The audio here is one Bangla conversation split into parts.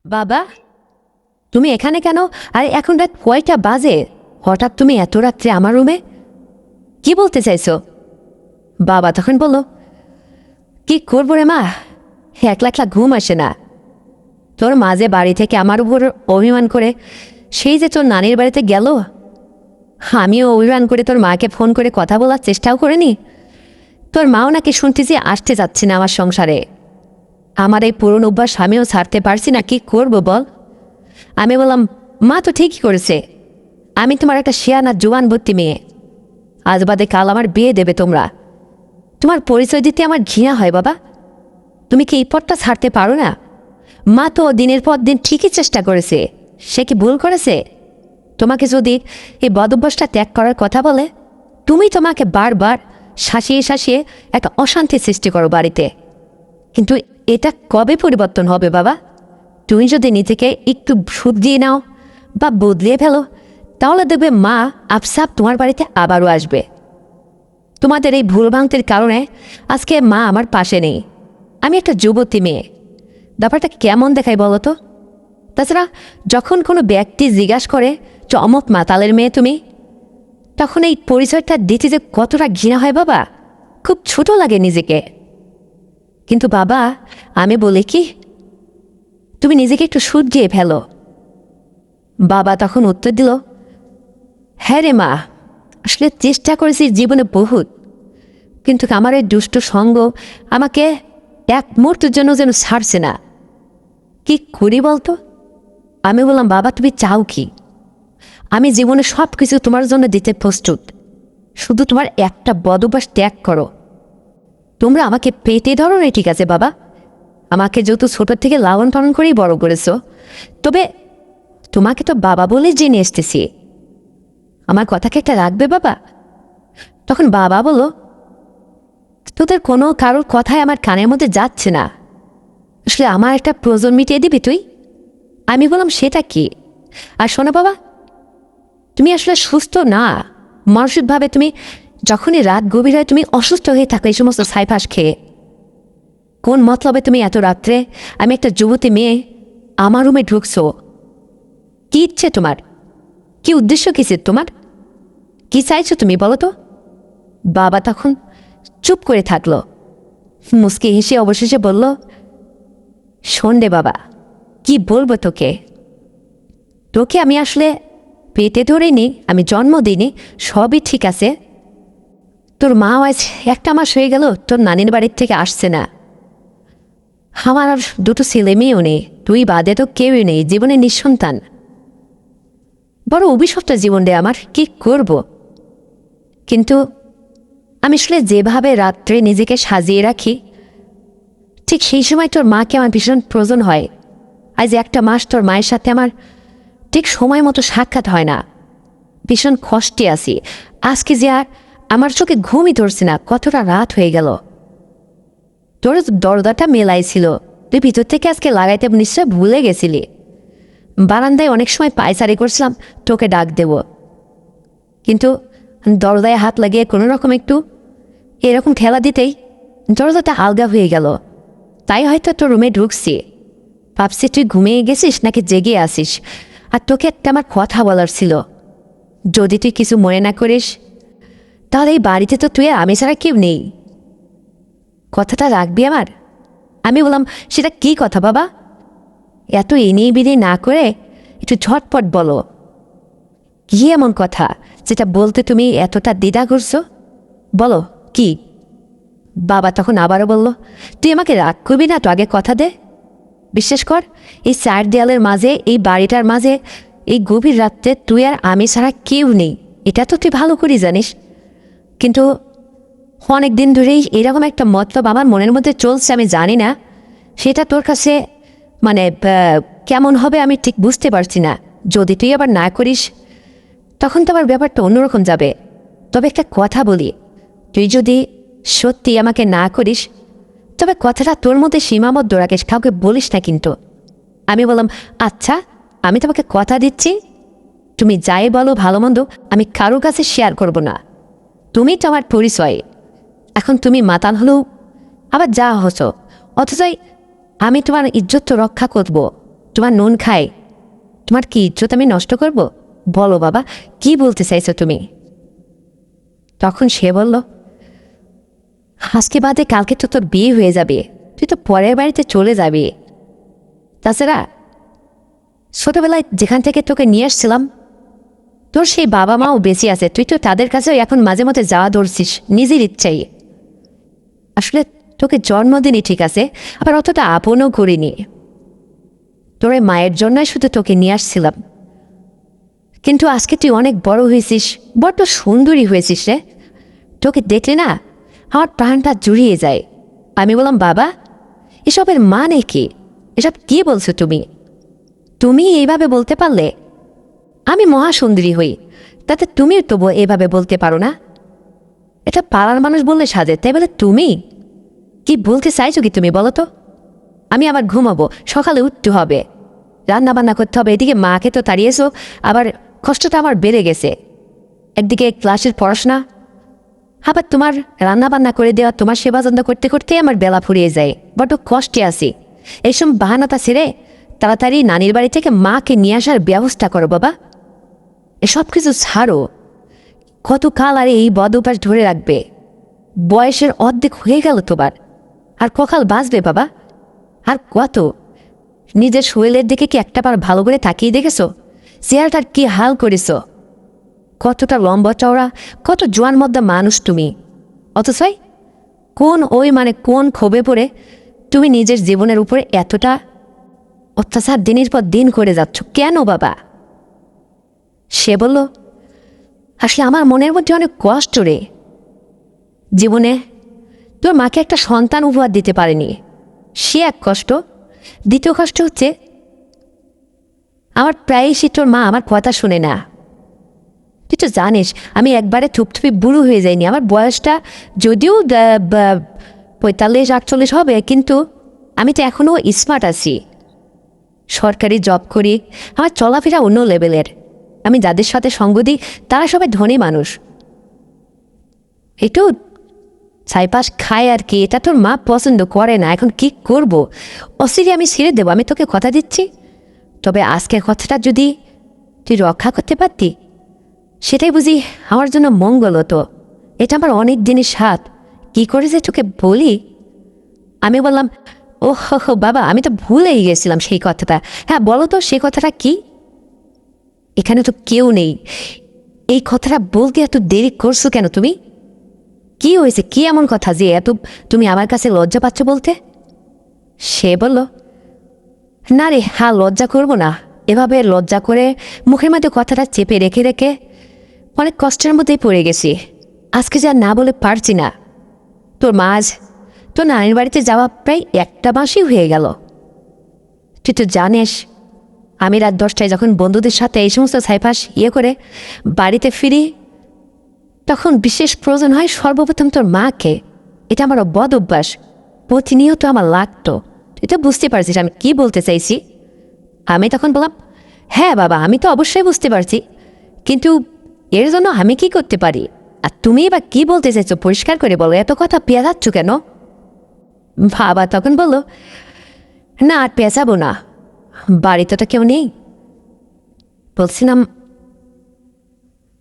বাবা, তুমি এখানে কেন? আর এখন রাত কয়টা বাজে? হঠাৎ তুমি এত রাত্রে আমার রুমে? কি বলতে চাইছো? বাবা তখন বলল, কি করবো রে মা, একলা একলা ঘুম আসে না। তোর মাঝে বাড়ি থেকে আমার উপর অভিমান করে সেই যে তোর নানির বাড়িতে গেল, আমিও অভিমান করে তোর মাকে ফোন করে কথা বলার চেষ্টাও করিনি। তোর মাও নাকি শুনতেছি আসতে যাচ্ছে না আমার সংসারে। আমার এই পুরনো অভ্যাস আমিও ছাড়তে পারছি না, কি করব বল? আমি বললাম, মা তো ঠিকই করেছে, আমি তোমার একটা শিয়ানা জোয়ান ভর্তি মেয়ে, আজ বাদে কাল আমার বিয়ে দেবে তোমরা। তোমার পরিচয় দিতে আমার ঘৃণা হয় বাবা। তুমি কি এই পথটা ছাড়তে পারো না? মা তো দিনের পর দিন ঠিকই চেষ্টা করেছে, সে কি ভুল করেছে? তোমাকে যদি এই বদ অভ্যাসটা ত্যাগ করার কথা বলে, তুমি তোমাকে বারবার শাসিয়ে শাসিয়ে একটা অশান্তি সৃষ্টি করো বাড়িতে। কিন্তু এটা কবে পরিবর্তন হবে বাবা? তুমি যদি নিজেকে একটু শুধরিয়ে নাও বা বদলিয়ে ফেলো, তাহলে দেখবে মা আপসাপ তোমার বাড়িতে আবারও আসবে। তোমাদের এই ভুলভ্রান্তির কারণে আজকে মা আমার পাশে নেই। আমি একটা যুবতী মেয়ে, ব্যাপারটা কেমন দেখাই বলো তো? তাছাড়া যখন কোনো ব্যক্তি জিজ্ঞাসা করে যে অমুক মাতালের মেয়ে তুমি, তখন এই পরিচয়টা দিতে যে কতটা ঘৃণা হয় বাবা, খুব ছোট লাগে নিজেকে। কিন্তু বাবা, আমি বলি কি, তুমি নিজেকে একটু শুধরিয়ে ফেলো। বাবা তখন উত্তর দিল, হ্যাঁ রে মা, আসলে চেষ্টা করেছি জীবনে বহুত, কিন্তু আমার এই দুষ্ট সঙ্গ আমাকে এক মুহূর্তের জন্য যেন ছাড়ছে না। কি করি বলতো? আমি বললাম, বাবা তুমি চাও কি? আমি জীবনে সব কিছু তোমার জন্য দিতে প্রস্তুত, শুধু তোমার একটা বদ অভ্যাস ত্যাগ করো। তোমরা আমাকে পেটে ধরো না, ঠিক আছে বাবা, আমাকে যেহেতু ছোটোর থেকে লালন পালন করেই বড় করেছো, তবে তোমাকে তো বাবা বলে জেনে এসতেছি, আমার কথাকে একটা রাখবে বাবা? তখন বাবা বলল, তোদের কোনো কারোর কথাই আমার কানের মধ্যে যাচ্ছে না, আসলে আমার একটা প্রয়োজন মিটিয়ে দিবি তুই? আমি বললাম, সেটা কি? আর শোনো বাবা, তুমি আসলে সুস্থ না মানসিকভাবে। তুমি যখনই রাত গভীর হয় তুমি অসুস্থ হয়ে থাকো এই সমস্ত ছাইপাশ খেয়ে। কোন মতলবে তুমি এত রাত্রে, আমি একটা যুবতী মেয়ে, আমার রুমে ঢুকছো? কি ইচ্ছে তোমার? কি উদ্দেশ্য কিসের তোমার? কি চাইছো তুমি বলো তো? বাবা তখন চুপ করে থাকলো, মুচকি হেসে অবশেষে বলল, শোন রে বাবা, কি বলবো তোকে? তোকে আমি আসলে পেটে ধরিনি, আমি জন্ম দিইনি, সবই ঠিক আছে। তোর মা আজ একটা মাস হয়ে গেল তোর নানির বাড়ির থেকে আসছে না। আমার আর দুটো ছেলে মেয়েও নেই, তুই বাদে তো কেউই নেই, জীবনে নিঃসন্তান। বড় অভিশপ্ত জীবন রে আমার, কি করব? কিন্তু আমি আসলে যেভাবে রাত্রে নিজেকে সাজিয়ে রাখি, ঠিক সেই সময় তোর মাকে আমার ভীষণ প্রয়োজন হয়। আজ একটা মাস তোর মায়ের সাথে আমার ঠিক সময় মতো সাক্ষাৎ হয় না, ভীষণ কষ্টে আছি। আজকে যে আর আমার চোখে ঘুমই ধরছে না, কতটা রাত হয়ে গেল। তোর দরজাটা মেলাই ছিল, তুই ভিতর থেকে আজকে লাগাইতে নিশ্চয় ভুলে গেছিলি। বারান্দায় অনেক সময় পায়চারি করছিলাম তোকে ডাক দেব, কিন্তু দরজায় হাত লাগিয়ে কোনো রকম একটু এরকম ঠেলা দিতেই দরজাটা আলগা হয়ে গেল। তাই হয়তো তোর রুমে ঢুকছি, ভাবছি তুই ঘুমিয়ে গেছিস নাকি জেগে আসিস। আর তোকে একটা আমার কথা বলার ছিল, যদি তুই কিছু মনে না করিস, তাহলে এই বাড়িতে তো তুই আর আমি ছাড়া কেউ নেই। কথাটা রাখবি আমার? আমি বললাম, সেটা কি কথা বাবা? এত এনিয়ে বিনিয়ে না করে একটু ঝটপট বলো, কি এমন কথা যেটা বলতে তুমি এতটা দ্বিধা করছো? বলো কি? বাবা তখন আবারও বলল, তুই আমাকে রাগ করবি না তো, আগে কথা দে। বিশ্বাস কর, এই চার দেয়ালের মাঝে, এই বাড়িটার মাঝে, এই গভীর রাত্রে তুই আর আমি ছাড়া কেউ নেই, এটা তো তুই ভালো করে জানিস। কিন্তু অনেক দিন ধরেই এরকম একটা মতলব আমার মনের মধ্যে চলছে, আমি জানি না সেটা তোর কাছে মানে কেমন হবে আমি ঠিক বুঝতে পারছি না। যদি তুই আবার না করিস, তখন তো আবার ব্যাপারটা অন্যরকম যাবে। তবে একটা কথা বলি, তুই যদি সত্যি আমাকে না করিস, তবে কথাটা তোর মধ্যে সীমাবদ্ধ রাখিস, কাউকে বলিস না কিন্তু। আমি বললাম, আচ্ছা, আমি তোমাকে কথা দিচ্ছি, তুমি যাই বলো ভালো মন্দ আমি কারো কাছে শেয়ার করব না। তুমি তো আমার পরিচয়, এখন তুমি মাতাল হলেও আবার যা হছো, অথচ আমি তোমার ইজ্জত তো রক্ষা করব। তোমার নুন খাই, তোমার কি ইজ্জত আমি নষ্ট করব? বলো বাবা, কি বলতে চাইছো তুমি? তখন সে বলল, আজকে বাদে কালকে তো তোর বিয়ে হয়ে যাবে, তুই তো পরের বাড়িতে চলে যাবি। তাছাড়া ছোটবেলায় যেখান থেকে তোকে নিয়ে আসছিলাম, তোর সেই বাবা মাও বেঁচে আছে, তুই তো তাদের কাছেও এখন মাঝে মধ্যে যাওয়া ধরছিস নিজের ইচ্ছাই। আসলে তোকে জন্মদিনই ঠিক আছে, আবার অতটা আপনও করিনি। তোর মায়ের জন্যই শুধু তোকে নিয়ে আসছিলাম, কিন্তু আজকে তুই অনেক বড় হয়েছিস, বড্ড সুন্দরী হয়েছিস রে। তোকে দেখলে না আমার প্রাণটা জুড়িয়ে যায়। আমি বললাম, বাবা এসবের মানে কি? এসব কি বলছো তুমি? তুমি এইভাবে বলতে পারলে? আমি মহাসুন্দরী হই, তাতে তুমি তবু এভাবে বলতে পারো না? এটা পাড়ার মানুষ বললে সাজে, তাই বলে তুমি? কি বলতে চাইছো কি তুমি বলো তো? আমি আবার ঘুমাবো, সকালে উঠতে হবে, রান্না বান্না করতে হবে, এদিকে মাকে তো তাড়িয়েছো, আবার কষ্টটা আমার বেড়ে গেছে। একদিকে ক্লাসের পড়াশোনা, আবার তোমার রান্না বান্না করে দেওয়া, তোমার সেবা যত্ন করতে করতে আমার বেলা ফুরিয়ে যায়, বড্ড কষ্টে আছি। এইসব বাহানাটা ছেড়ে তাড়াতাড়ি নানির বাড়ি থেকে মাকে নিয়ে আসার ব্যবস্থা করো বাবা। এসব কিছু ছাড়ো। কতকাল আর এই বদ অভ্যাস ধরে রাখবে? বয়সের অর্ধেক হয়ে গেল তোমার, আর ককাল বাঁচবে বাবা? আর কত? নিজের শরীরের দিকে কি একটাবার ভালো করে তাকিয়ে দেখেছো? চেহারাটার কি হাল করেছো? কতটা লম্বা চওড়া, কত জোয়ান মদ্দা মানুষ তুমি, অথচ কোন ক্ষোভে পড়ে তুমি নিজের জীবনের উপরে এতটা অত্যাচার দিনের পর দিন করে যাচ্ছ কেন বাবা? সে বলল, আসলে আমার মনের মধ্যে অনেক কষ্ট রে। জীবনে তোর মাকে একটা সন্তান উপহার দিতে পারেনি, সে এক কষ্ট। দ্বিতীয় কষ্ট হচ্ছে, আমার প্রায়শই তোর মা আমার কথা শুনে না। তুই তো জানিস আমি একবারে থুপথুপি বুড়ো হয়ে যাইনি, আমার বয়সটা যদিও 45-48 হবে, কিন্তু আমি তো এখনও স্মার্ট আছি, সরকারি জব করি, আমার চলাফেরা অন্য লেভেলের। আমি যাদের সাথে সঙ্গ দিই তারা সবাই ধনী মানুষ। একটু ছাইপাশ খায় আর কি, এটা তোর মা পছন্দ করে না। এখন কি করব? অসিরে আমি ছেড়ে দেবো, আমি তোকে কথা দিচ্ছি। তবে আজকের কথাটা যদি তুই রক্ষা করতে পারতি, সেটাই বুঝি আমার জন্য মঙ্গল হতো। এটা আমার অনেক দিনের স্বাদ, কী করে যে তোকে বলি। আমি বললাম, ও হো বাবা, আমি তো ভুলেই গেছিলাম সেই কথাটা। হ্যাঁ বলো তো, সেই কথাটা কি? এখানে তো কেউ নেই, এই কথাটা বলতে এত দেরি করছো কেন তুমি? কি হয়েছে, কি এমন কথা যে এত তুমি আমার কাছে লজ্জা পাচ্ছ বলতে? সে বলল, না রে, হ্যাঁ লজ্জা করবো না। এভাবে লজ্জা করে মুখের মধ্যে কথাটা চেপে রেখে রেখে অনেক কষ্টের মধ্যেই পড়ে গেছি। আজকে যা না বলে পারছি না। তোর মা আজ তোর নানির বাড়িতে যাওয়া প্রায় 1 মাসই হয়ে গেল। তুই তো জানিস আমি রাত 10টায় যখন বন্ধুদের সাথে এই সমস্ত ছাইপাশ করে বাড়িতে ফিরি, তখন বিশেষ প্রয়োজন হয় সর্বপ্রথম তোর মাকে। এটা আমার বদ অভ্যাস, প্রতিনিয়ত আমার লাগতো। তুই তো বুঝতে পারছিস আমি কি বলতে চাইছি। আমি তখন বললাম, হ্যাঁ বাবা, আমি তো অবশ্যই বুঝতে পারছি, কিন্তু এর জন্য আমি কি করতে পারি? আর তুমি বা কি বলতে চাইছো পরিষ্কার করে বলো, এত কথা পেঁচাচ্ছ কেন? বাবা তখন বলল, না আর পেঁচাবো না, বাড়িতে তো কেউ নেই। বলছিলাম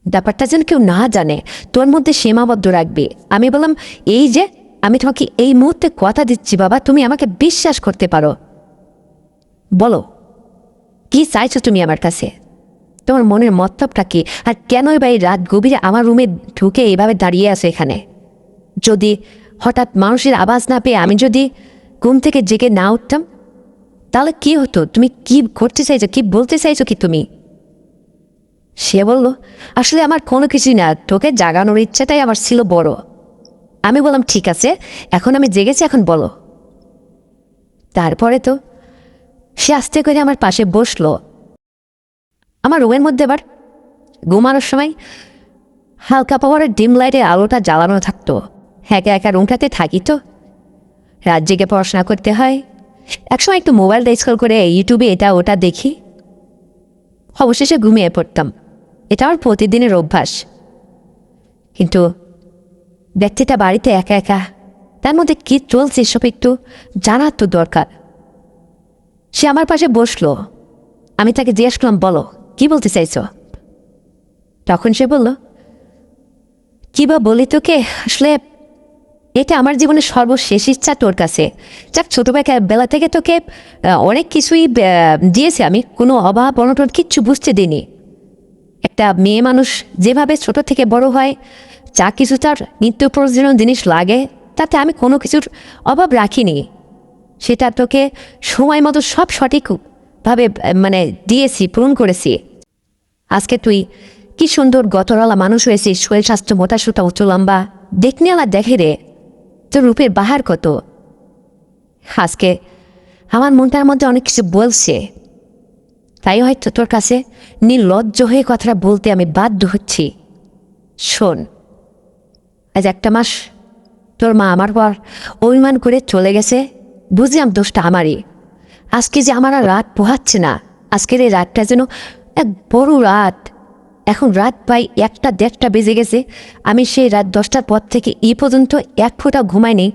ব্যাপারটা যেন কেউ না জানে, তোর মধ্যে সীমাবদ্ধ রাখবি। আমি বললাম, এই যে আমি তোমাকে এই মুহূর্তে কথা দিচ্ছি বাবা, তুমি আমাকে বিশ্বাস করতে পারো। বলো কি চাইছো তুমি আমার কাছে? তোমার মনের মতলবটা কি? আর কেনই বা এই রাত গভীরে আমার রুমে ঢুকে এইভাবে দাঁড়িয়ে আছো এখানে? যদি হঠাৎ মানুষের আওয়াজ না পেয়ে আমি যদি ঘুম থেকে জেগে না উঠতাম, তাহলে কি হতো? তুমি কি করতে চাইছো, কি বলতে চাইছো কি তুমি? সে বলল, আসলে আমার কোনো কিছুই না, তোকে জাগানোর ইচ্ছাটাই আমার ছিল বড়। আমি বললাম, ঠিক আছে, এখন আমি জেগেছি, এখন বলো। তারপরে তো সে আস্তে করে আমার পাশে বসলো। আমার রুমের মধ্যে আবার ঘুমানোর সময় হালকা পাওয়ারের ডিম লাইটের আলোটা জ্বালানো থাকতো। একা একা রুমটাতে থাকি তো, রাত জেগে পড়াশোনা করতে হয়। একসময় একটু মোবাইলটা স্ক্রল করে ইউটিউবে এটা ওটা দেখি, অবশেষে ঘুমিয়ে পড়তাম। এটা আমার প্রতিদিনের অভ্যাস। কিন্তু ব্যক্তিটা বাড়িতে একা একা, তার মধ্যে কী চলছে এসব একটু জানার তো দরকার। সে আমার পাশে বসলো। আমি তাকে জিজ্ঞেস করলাম, বলো কি বলতে চাইছো? তখন সে বলল, কি বা বলি তোকে, আসলে এটা আমার জীবনের সর্বশেষ ইচ্ছা তোর কাছে। যাক, ছোটবেলা থেকে তোকে অনেক কিছুই দিয়েছে, আমি কোনো অভাব অনটন কিচ্ছু বুঝতে দিইনি। একটা মেয়ে মানুষ যেভাবে ছোট থেকে বড় হয়, যা কিছু তার নিত্য প্রয়োজনীয় জিনিস লাগে, তাতে আমি কোনো কিছুর অভাব রাখিনি। সেটা তোকে সময় মতো সব সঠিকভাবে মানে দিয়েছি, পূরণ করেছি। আজকে তুই কি সুন্দর গতরালা মানুষ হয়েছিস, শরীর স্বাস্থ্য মোটা সুটা উঁচু লম্বা, দেখনি আলা দেখে রে, তোর রূপের বাহার কত। আজকে আমার মনটার মধ্যে অনেক কিছু বলছে, তাই হয়তো তোর কাছে নির্লজ্জ হয়ে কথাটা বলতে আমি বাধ্য হচ্ছি। শোন, আজ 1 মাস তোর মা আমার পর অভিমান করে চলে গেছে, বুঝলাম দোষটা আমারই। আজকে যে আমার আর রাত পোহাচ্ছে না, আজকের এই রাতটা যেন এক বড় রাত। এখন রাত প্রায় 1টা-1:30 বেজে গেছে। আমি সেই রাত 10টার পর থেকে এই পর্যন্ত এক ফোঁটা ঘুমাইনি।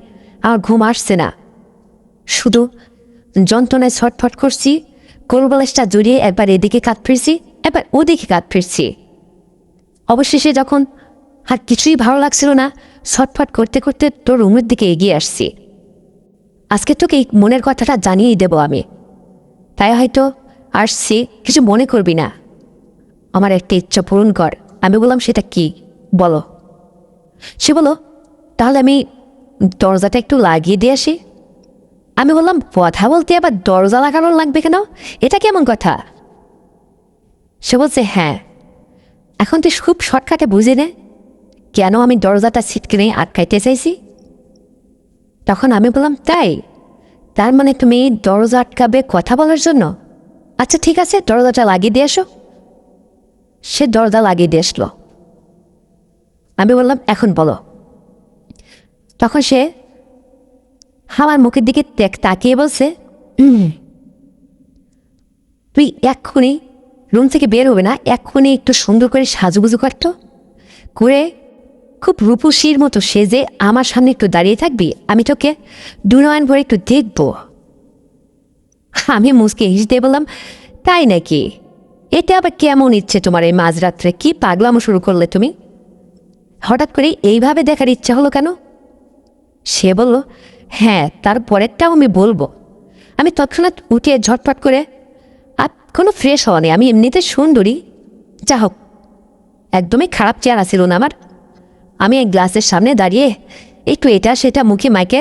আমার ঘুম আসছে না, শুধু যন্ত্রণায় ছটফট করছি। কোলবালিশটা জড়িয়ে একবার এদিকে কাত ফিরছি, একবার ওদিকে কাত ফিরছি। অবশেষে যখন আর কিছুই ভালো লাগছিল না, ছটফট করতে করতে তোর রুমের দিকে এগিয়ে আসছি। আজকে তোকে এই মনের কথাটা জানিয়েই দেব আমি, তাই হয়তো আসছি, কিছু মনে করবি না। আমার একটা ইচ্ছা পূরণ কর। আমি বললাম, সেটা কি বলো? সে বলো, তাহলে আমি দরজাটা একটু লাগিয়ে দিয়ে আসি। আমি বললাম, কথা বলতে আবার দরজা লাগানো লাগবে কেন, এটা কেমন কথা? সে বলছে, হ্যাঁ, এখন তুই খুব শর্টকাটে বুঝে নে কেন আমি দরজাটা ছিটকে নিয়ে আটকাইতে চাইছি। তখন আমি বললাম, তাই? তার মানে তুমি দরজা আটকাবে কথা বলার জন্য? আচ্ছা ঠিক আছে, দরজাটা লাগিয়ে দিয়ে আসো। সে দরজা লাগিয়ে দিয়ে আসলো। আমি বললাম, এখন বলো। তখন সে আমার মুখের দিকে তাকিয়ে বলছে, তুই এক্ষুনি রুম থেকে বের হবে না, এক্ষুনি একটু সুন্দর করে সাজুগুজু করতো করে খুব রূপসীর মতো সেজে আমার সামনে একটু দাঁড়িয়ে থাকবি, আমি তোকে দুনয়ন ভরে একটু দেখব। আমি মুসকে হেসে দিয়ে বললাম, তাই নাকি? এটা আবার কেমন ইচ্ছে তোমার এই মাঝরাত্রে? কি পাগলামো শুরু করলে তুমি? হঠাৎ করে এইভাবে দেখার ইচ্ছা হলো কেন? সে বলল, হ্যাঁ, তারপরেরটাও আমি বলবো। আমি তৎক্ষণাৎ উঠে ঝটপট করে, আর কোনো ফ্রেশ হওয়া নেই, আমি এমনিতে সুন্দরী। যা হোক, একদমই খারাপ চেহারা ছিল না আমার। আমি এক গ্লাসের সামনে দাঁড়িয়ে একটু এটা সেটা মুখে মাইকে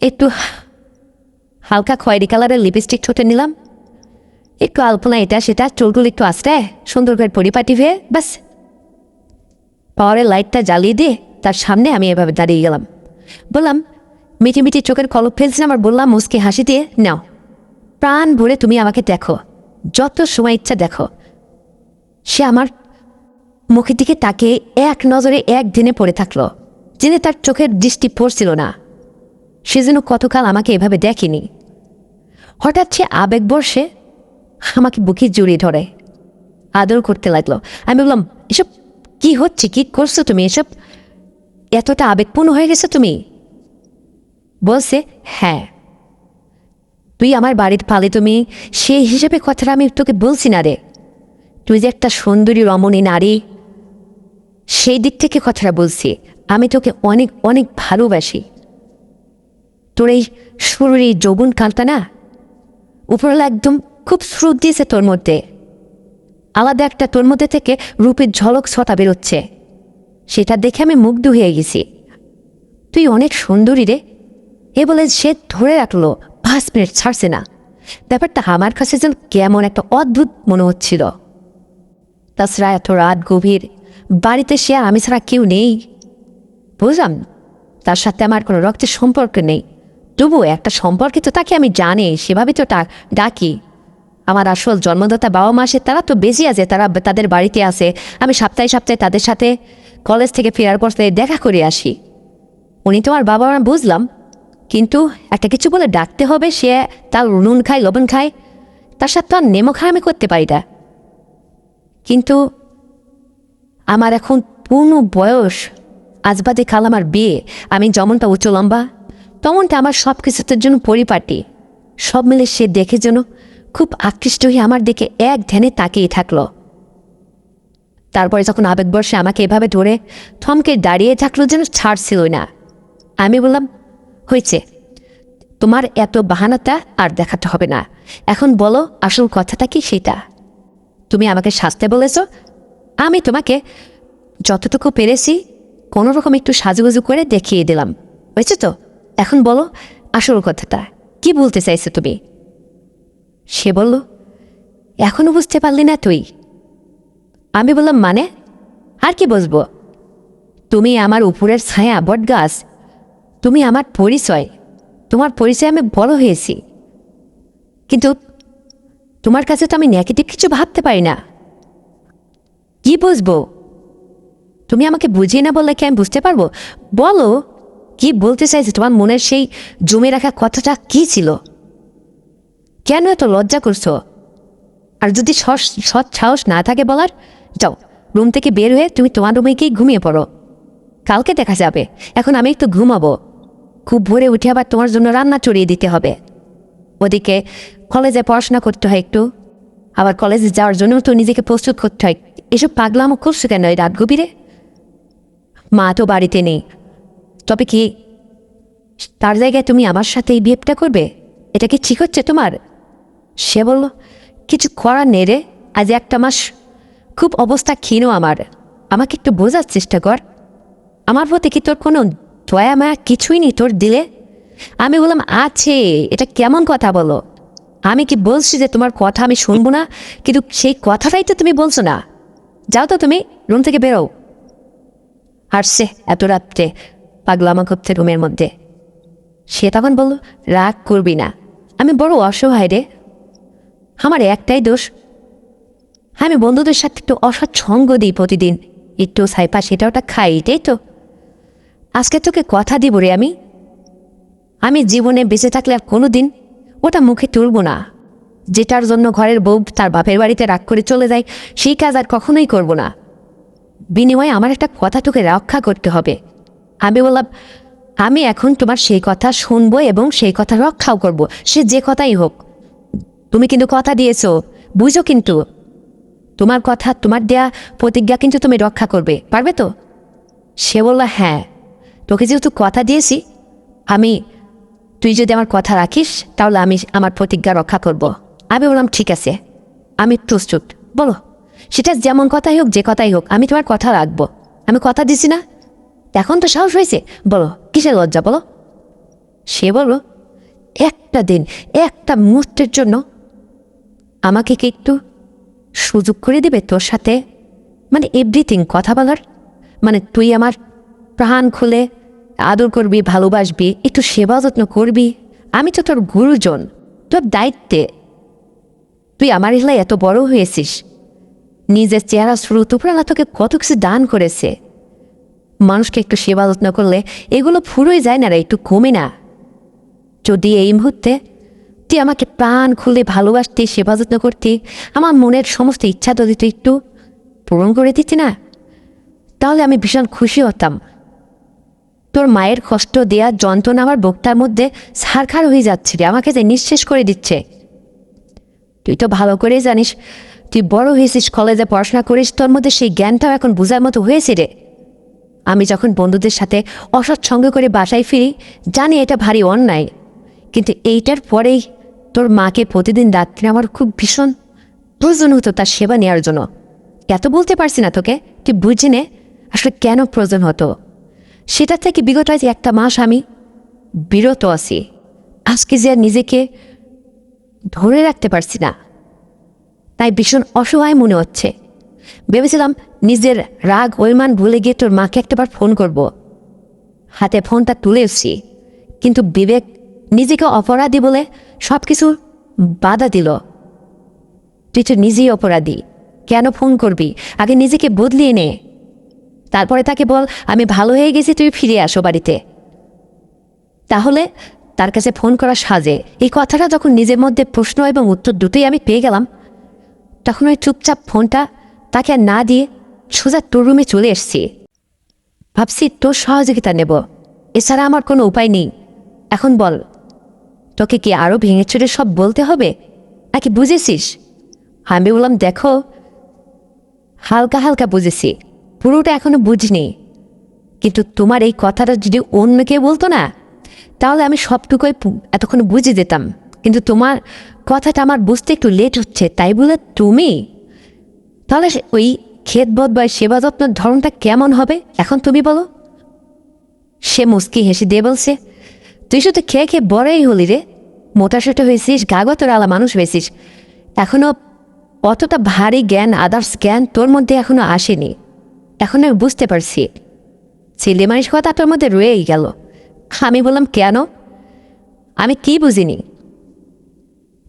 একটু হালকা খয়েরি কালারের লিপস্টিক ঠোঁটে নিলাম, একটু আলপনা এটা সেটা, চুলগুলো একটু আস্তে সুন্দর করে পরিপাটি হয়ে, ব্যাস পাওয়ারের লাইটটা জ্বালিয়ে দিয়ে তার সামনে আমি এভাবে দাঁড়িয়ে গেলাম। বললাম, মিটি মিটি চোখের কলপ ফেলছিলাম, আর বললাম মুসকে হাসি দিয়ে, নাও, প্রাণ ভরে তুমি আমাকে দেখো, যত সময় ইচ্ছা দেখো। সে আমার মুখের দিকে তাকে এক নজরে একদিনে পড়ে থাকলো, জেনে তার চোখের দৃষ্টি পড়ছিল না। সে যেন কতকাল আমাকে এভাবে দেখেনি। হঠাৎ সে আবেগ বর্ষে আমাকে বুকে জড়িয়ে ধরে আদর করতে লাগলো। আমি বললাম, এসব কি হচ্ছে, কি করছো তুমি, এসব এতটা আবেগপূর্ণ হয়ে গেছো তুমি? বলছে, হ্যাঁ, তুই আমার বাড়ির পালিত মেয়ে, সেই হিসেবে কথাটা আমি তোকে বলছি না রে। তুই যে একটা সুন্দরী রমণী নারী, সেই দিক থেকে কথাটা বলছি। আমি তোকে অনেক অনেক ভালোবাসি। তোর এই শরীর যৌবন কালটা না, উপরওয়ালা একদম খুব স্রোত দিয়েছে তোর মধ্যে, আলাদা একটা তোর মধ্যে থেকে রূপের ঝলক ছটা বেরোচ্ছে, সেটা দেখে আমি মুগ্ধ হয়ে গেছি। তুই অনেক সুন্দরী রে। এ বলে সে ধরে রাখলো, 5 মিনিট ছাড়ছে না। ব্যাপারটা আমার কাছে যেন কেমন একটা অদ্ভুত মনে হচ্ছিল। তাছাড়া এত রাত গভীর, বাড়িতে সে আমি ছাড়া কেউ নেই। বুঝলাম তার সাথে আমার কোনো রক্তের সম্পর্ক নেই, তবুও একটা সম্পর্কে তো তাকে আমি জানি, সেভাবে তো ডাকি। আমার আসল জন্মদাতা বাবা মা আসে, তারা তো বেশি আছে, তারা তাদের বাড়িতে আসে। আমি সপ্তাহে সপ্তাহে তাদের সাথে কলেজ থেকে ফেরার পর দেখা করে আসি। উনি তো আমার বাবা মা, বুঝলাম, কিন্তু একটা কিছু বলে ডাকতে হবে, সে তার নুন খায় লবণ খায়, তার সাথে তো আর নেমো খায় আমি করতে পারি না। কিন্তু আমার এখন পূর্ণ বয়স, আজ বাদে কাল আমার বিয়ে, আমি যেমনটা উঁচু লম্বা তেমনটা আমার সব কিছুর জন্য পরিপাটি। সব মিলে সে দেখে যেন খুব আকৃষ্ট হয়ে আমার দিকে এক ধ্যানে তাকিয়ে থাকলো। তারপরে যখন আবেগবর্ষে আমাকে এভাবে ধরে থমকে দাঁড়িয়ে থাকলো, যেন ছাড়ছিল না। আমি বললাম, হয়েছে, তোমার এত বাহানাটা আর দেখাতে হবে না। এখন বলো আসল কথাটা কি সেটা। তুমি আমাকে শাস্তে বলেছ, আমি তোমাকে যতটুকু পেরেছি কোনোরকম একটু সাজুগুজু করে দেখিয়ে দিলাম, হয়েছে তো? এখন বলো আসল কথাটা কি বলতে চাইছো তুমি। সে বলল, এখনো বুঝতে পারলি না তুই? আমি বললাম, মানে আর কি বুঝবো? তুমি আমার উপরের ছায়া বটগাছ, তুমি আমার পরিচয়, তোমার পরিচয় আমি বড় হয়েছি, কিন্তু তোমার কাছে তো আমি নেগেটিভ কিছু ভাবতে পারি না। কি বুঝবো? তুমি আমাকে বুঝিয়ে না বললে কি আমি বুঝতে পারবো? বলো কি বলতে চাইছে, তোমার মনের সেই জমে রাখা কথাটা কি ছিল? কেন এত লজ্জা করছো? আর যদি সৎ সাহস না থাকে বলার, যাও রুম থেকে বের হয়ে তুমি তোমার রুমে গিয়ে ঘুমিয়ে পড়ো, কালকে দেখা যাবে। এখন আমি একটু ঘুমাবো, খুব ভোরে উঠে আবার তোমার জন্য রান্না চড়িয়ে দিতে হবে। ওদিকে কলেজে পড়াশোনা করতে হয় একটু, আবার কলেজে যাওয়ার জন্য তো নিজেকে প্রস্তুত করতে হয়। এসব পাগলামো করছো কেন এই রাত গভীরে? মা তো বাড়িতে নেই, তবে কি তার জায়গায় তুমি আমার সাথে এই বিহেভটা করবে? এটা কি ঠিক হচ্ছে তোমার? সে বলল, কিছু করার নেই রে, আজ একটা মাস খুব অবস্থা ক্ষীণ আমার, আমাকে একটু বোঝার চেষ্টা কর। আমার প্রতি কি তোর কোনো দয়া মায়া কিছুই নেই তোর দিলে? আমি বললাম, আছে। এটা কেমন কথা বলো? আমি কি বলছি যে তোমার কথা আমি শুনবো না? কিন্তু সেই কথাটাই তো তুমি বলছো না। যাও তো তুমি রুম থেকে বেরো। হাসছে এত রাত্রে পাগলামা করতে রুমের মধ্যে। সে তখন বলল, রাগ করবি না, আমি বড় অসহায় রে, আমার একটাই দোষ, আমি বন্ধুদের সাথে একটু অসৎ সঙ্গ দিই প্রতিদিন, একটু সাইপা সেটা ওটা খাই, এটাই তো। আজকে তোকে কথা দিব রে, আমি জীবনে বেঁচে থাকলে আর কোনো দিন ওটা মুখে তুলব না। যেটার জন্য ঘরের বউ তার বাপের বাড়িতে রাগ করে চলে যায়, সেই কাজ আর কখনোই করব না। বিনিময়ে আমার একটা কথা তোকে রক্ষা করতে হবে। আমি বললাম, আমি এখন তোমার সেই কথা শুনবো এবং সেই কথা রক্ষাও করব, সে যে কথাই হোক। তুমি কিন্তু কথা দিয়েছো, বুঝো, কিন্তু তোমার কথা, তোমার দেয়া প্রতিজ্ঞা কিন্তু তুমি রক্ষা করবে, পারবে তো? সে বলল, হ্যাঁ, তোকে যেহেতু কথা দিয়েছি, তুই যদি আমার কথা রাখিস তাহলে আমি আমার প্রতিজ্ঞা রক্ষা করব। আমি বললাম, ঠিক আছে, আমি প্রস্তুত, বলো সেটা যেমন কথাই হোক, যে কথাই হোক, আমি তোমার কথা রাখবো। আমি কথা দিছি না, এখন তো সাহস হয়েছে, বলো কিসের লজ্জা, বলো। সে বলল, একটা দিন, একটা মুহূর্তের জন্য আমাকে কি একটু সুযোগ করে দিবে তোর সাথে, মানে এভরিথিং কথা বলার, মানে তুই আমার প্রাণ খুলে আদর করবি, ভালোবাসবি, একটু সেবা যত্ন করবি। আমি তো তোর গুরুজন, তোর দায়িত্বে। তুই আমার এলাকায় এত বড় হয়েছিস, নিজের চেহারা স্রোত উপরালা তোকে কত কিছু দান করেছে। মানুষকে একটু সেবা যত্ন করলে এগুলো ফুরোই যায় না রে, একটু কমে না? যদি এই মুহূর্তে তুই আমাকে প্রাণ খুলে ভালোবাসতি, সেবা যত্ন করতি, আমার মনের সমস্ত ইচ্ছা যদি তুই একটু পূরণ করে দিতি না, তাহলে আমি ভীষণ খুশি হতাম। তোর মায়ের কষ্ট দেয়া যন্ত্রণা আমার বুকটার মধ্যে ছারখার হয়ে যাচ্ছে রে, আমাকে যে নিঃশেষ করে দিচ্ছে। তুই তো ভালো করেই জানিস, তুই বড় হয়েছিস, কলেজে পড়াশোনা করিস, তোর মধ্যে সেই জ্ঞানটাও এখন বোঝার মতো হয়েছে রে। আমি যখন বন্ধুদের সাথে অসৎ সঙ্গ করে বাসায় ফিরি, জানি এটা ভারী অন্যায়, কিন্তু এইটার পরেই তোর মাকে প্রতিদিন রাত্রে আমার খুব ভীষণ প্রয়োজন হতো তার সেবা নেওয়ার জন্য। এত বলতে পারছি না তোকে, তুই বুঝে নে আসলে কেন প্রয়োজন হতো। সেটা থেকে বিগত আজ একটা মাস আমি বিরত আছি। আজকে যে আর নিজেকে ধরে রাখতে পারছি না, তাই ভীষণ অসহায় মনে হচ্ছে। ভেবেছিলাম নিজের রাগ অভিমান ভুলে গিয়ে তোর মাকে একটাবার ফোন করব, হাতে ফোনটা তুলে এসছি, কিন্তু বিবেক নিজেকে অপরাধী বলে সব কিছু বাধা দিল। তুই তো নিজেই অপরাধী, কেন ফোন করবি? আগে নিজেকে বদলিয়ে নে, তারপরে তাকে বল আমি ভালো হয়ে গেছি, তুই ফিরে আসো বাড়িতে। তাহলে তার কাছে ফোন করা সাজে। এই কথাটা যখন নিজের মধ্যে প্রশ্ন এবং উত্তর দুটোই আমি পেয়ে গেলাম, তখন ওই চুপচাপ ফোনটা তাকে আর না দিয়ে সোজা তোর রুমে চলে এসছি। ভাবছি তোর সহযোগিতা নেব, এছাড়া আমার কোনো উপায় নেই। এখন বল, তোকে কি আরও ভেঙে চুরে সব বলতে হবে নাকি বুঝেছিস? আমি বললাম, দেখো, হালকা হালকা বুঝেছি, পুরোটা এখনো বুঝিনি, কিন্তু তোমার এই কথাটা যদি অন্য কেউ বলতো না, তাহলে আমি সবটুকুই এতক্ষণ বুঝে যেতাম। কিন্তু তোমার কথাটা আমার বুঝতে একটু লেট হচ্ছে, তাই বলে তুমি তাহলে ওই ক্ষেত বদবায় সেবা যত্নের ধরনটা কেমন হবে এখন তুমি বলো? সে মুস্কি হেসে দিয়ে বলছে, তুই শুধু খেয়ে খেয়ে বড়ই হলি রে, মোটাসোটা হয়েছিস, গাগতর আলা মানুষ হয়েছিস, এখনও অতটা ভারী জ্ঞান, আদার্স জ্ঞান তোর মধ্যে এখনও আসেনি। এখন আমি বুঝতে পারছি ছেলে মানুষ কথা তোর মধ্যে রয়েই গেল। আমি বললাম, কেন? আমি কি বুঝিনি?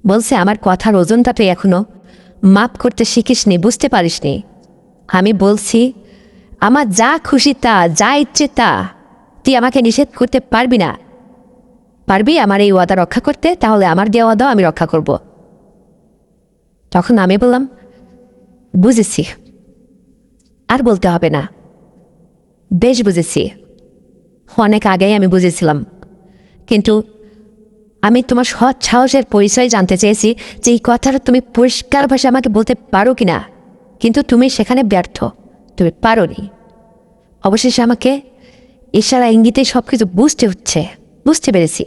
বলছে, আমার কথার ওজনটা তুই এখনো মাপ করতে শিখিসনি, বুঝতে পারিসনি। আমি বলছি, আমার যা খুশি তা, যা ইচ্ছে তা, তুই আমাকে নিষেধ করতে পারবি না। পারবি আমার এই ওয়াদা রক্ষা করতে? তাহলে আমার দেওয়া ওয়াদাও আমি রক্ষা করব। তখন আমি বললাম, বুঝেছি, আর বলতে হবে না, বেশ বুঝেছি, অনেক আগেই আমি বুঝেছিলাম। কিন্তু আমি তোমার সৎ সাহসের পরিচয় জানতে চেয়েছি যে এই কথাটা তুমি পরিষ্কার ভাষায় আমাকে বলতে পারো কি না, কিন্তু তুমি সেখানে ব্যর্থ, তুমি পারোনি। অবশেষে আমাকে ইশারা ইঙ্গিতে সব কিছু বুঝতে পেরেছি,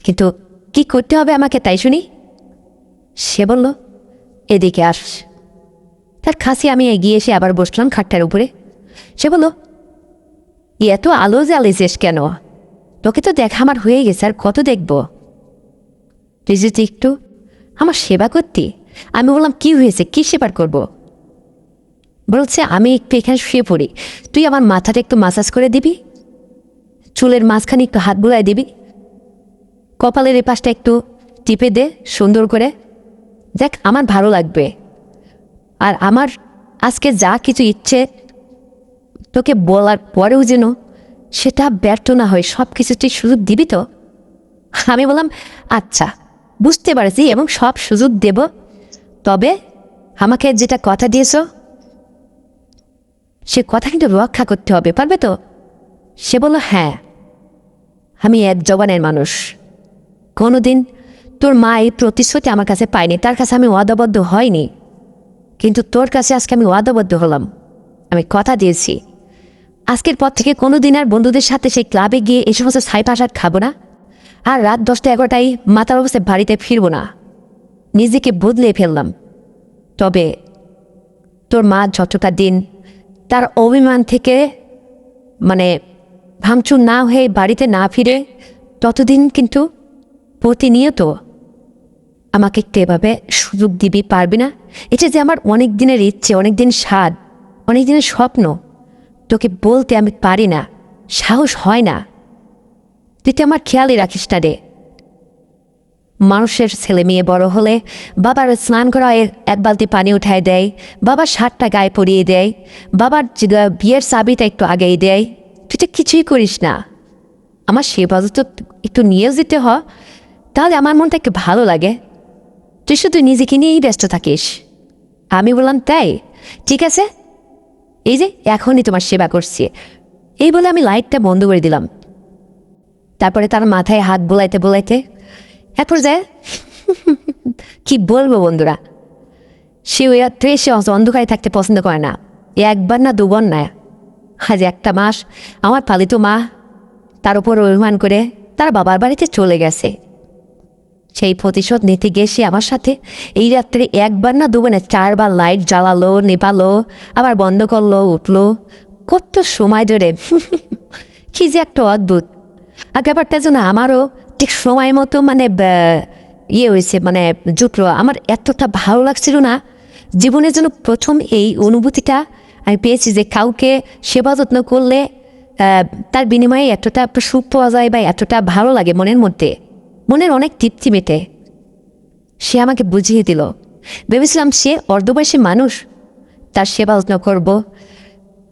কিন্তু কি করতে হবে আমাকে তাই শুনি। সে বলল, এদিকে আস। তার কাছে আমি এগিয়ে এসে আবার বসলাম খাটটার উপরে। সে বলল, এত আলো জ্বালিয়েছিস কেন? তোকে তো দেখা আমার হয়ে গেছে, আর কত দেখব? তুই যদি একটু আমার সেবা করতি। আমি বললাম, কি হয়েছে, কি সেবার করব? বলছে, আমি একটু এখানে শুয়ে পড়ি, তুই আমার মাথাটা একটু মাসাজ করে দিবি, চুলের মাঝখানে একটু হাত বুলাই দিবি, কপালের এই পাশটা একটু টিপে দে সুন্দর করে, দেখ আমার ভালো লাগবে। আর আমার আজকে যা কিছু ইচ্ছে তোকে বলার পরেও যেন সেটা ব্যর্থ না হয়, সব কিছু তুই সুযোগ দিবি তো? আমি বললাম, আচ্ছা, বুঝতে পারছি এবং সব সুযোগ দেব, তবে আমাকে যেটা কথা দিয়েছ সে কথা কিন্তু রক্ষা করতে হবে, পারবে তো? সে বলল, হ্যাঁ, আমি এক জবানের মানুষ, কোনোদিন তোর মা এই প্রতিশ্রুতি আমার কাছে পাইনি, তার কাছে আমি ওয়াদাবদ্ধ হয়নি, কিন্তু তোর কাছে আজকে আমি ওয়াদাবদ্ধ হলাম। আমি কথা দিয়েছি আজকের পর থেকে কোনো দিন আর বন্ধুদের সাথে সেই ক্লাবে গিয়ে এই সমস্ত ছাই পাশার খাবো না, আর রাত 10টা-11টায় মাতার অবস্থায় বাড়িতে ফিরবো না। নিজেকে বদলে ফেললাম। তবে তোর মা যতটা দিন তার অভিমান থেকে মানে ভাঙচুর না হয়ে বাড়িতে না ফিরে, ততদিন কিন্তু প্রতিনিয়ত আমাকে একটু এভাবে সুযোগ দিবি, পারবি না? এটা যে আমার অনেক দিনের ইচ্ছে, অনেক দিন স্বাদ, অনেক দিনের স্বপ্ন, তোকে বলতে আমি পারি না, সাহস হয় না। তুই তো আমার খেয়ালই রাখিস না রে। মানুষের ছেলে মেয়ে বড় হলে বাবার স্নান করা এক বালতি পানি উঠায় দেয়, বাবার শার্টটা গায়ে পরিয়ে দেয়, বাবার বিয়ের চাবিটা একটু আগেই দেয়, তুই তো কিছুই করিস না। আমার সে বাজু তো একটু নিয়েও যেতে হয়, তাহলে আমার মনটা একটু ভালো লাগে। তুই শুধু নিজেকে নিয়েই ব্যস্ত থাকিস। আমি বললাম, তাই ঠিক আছে, এই যে এখনই তোমার সেবা করছি। এই বলে আমি লাইটটা বন্ধ করে দিলাম। তারপরে তার মাথায় হাত বোলাইতে বোলাইতে এরপর যায় কি বলবো বন্ধুরা, সে ওই রাত্রে সে অন্ধকারে থাকতে পছন্দ করে না, একবার না দুবার না, আজ একটা মাস আমার পালিত মা তার উপর অভিমান করে তার বাবার বাড়িতে চলে গেছে। সেই প্রতিশোধ নিতে গিয়ে সে আমার সাথে এই রাত্রে একবার না দুবার না 4বার লাইট জ্বালালো, নেপালো, আবার বন্ধ করলো, উঠলো, কত সময় ধরে। কি যে একটা অদ্ভুত। আর ব্যাপারটা যেন আমারও ঠিক সময় মতো ইয়ে হয়েছে, জুটলো। আমার এতটা ভালো লাগছিল না, জীবনের জন্য প্রথম এই অনুভূতিটা আমি পেয়েছি যে কাউকে সেবা যত্ন করলে তার বিনিময়ে এতটা সুখ পাওয়া যায় বা এতটা ভালো লাগে মনের মধ্যে, মনের অনেক তৃপ্তি মেটে। সে আমাকে বুঝিয়ে দিল। ভেবেছিলাম সে অর্ধবয়সী মানুষ, তার সেবা যত্ন করব,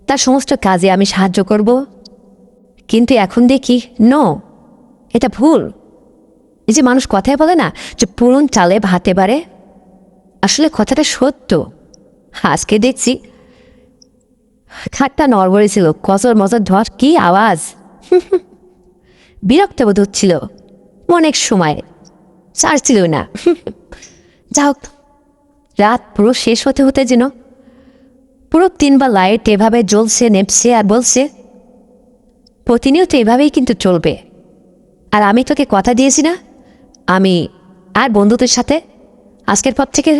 তার সমস্ত কাজে আমি সাহায্য করব, কিন্তু এখন দেখি এটা ভুল। এই যে মানুষ কথায় বলে না যে পুরন চালে ভাতে বাড়ে, আসলে কথাটা সত্য। আজকে দেখছি খাটটা নড়বড়ে ছিল, কচর মজর ধর কি আওয়াজ। বিরক্ত বোধ হচ্ছিল। অনেক সময় ছাড়ছিল না। যা হোক, রাত পুরো শেষ হতে হতে যেন পুরো 3বার লাইট এভাবে জ্বলছে নেপছে আর বলছে প্রতিনিয়ত এভাবেই কিন্তু চলবে। আর আমি তোকে কথা দিয়েছি না, আমি আর বন্ধুদের সাথে আজকের পর থেকে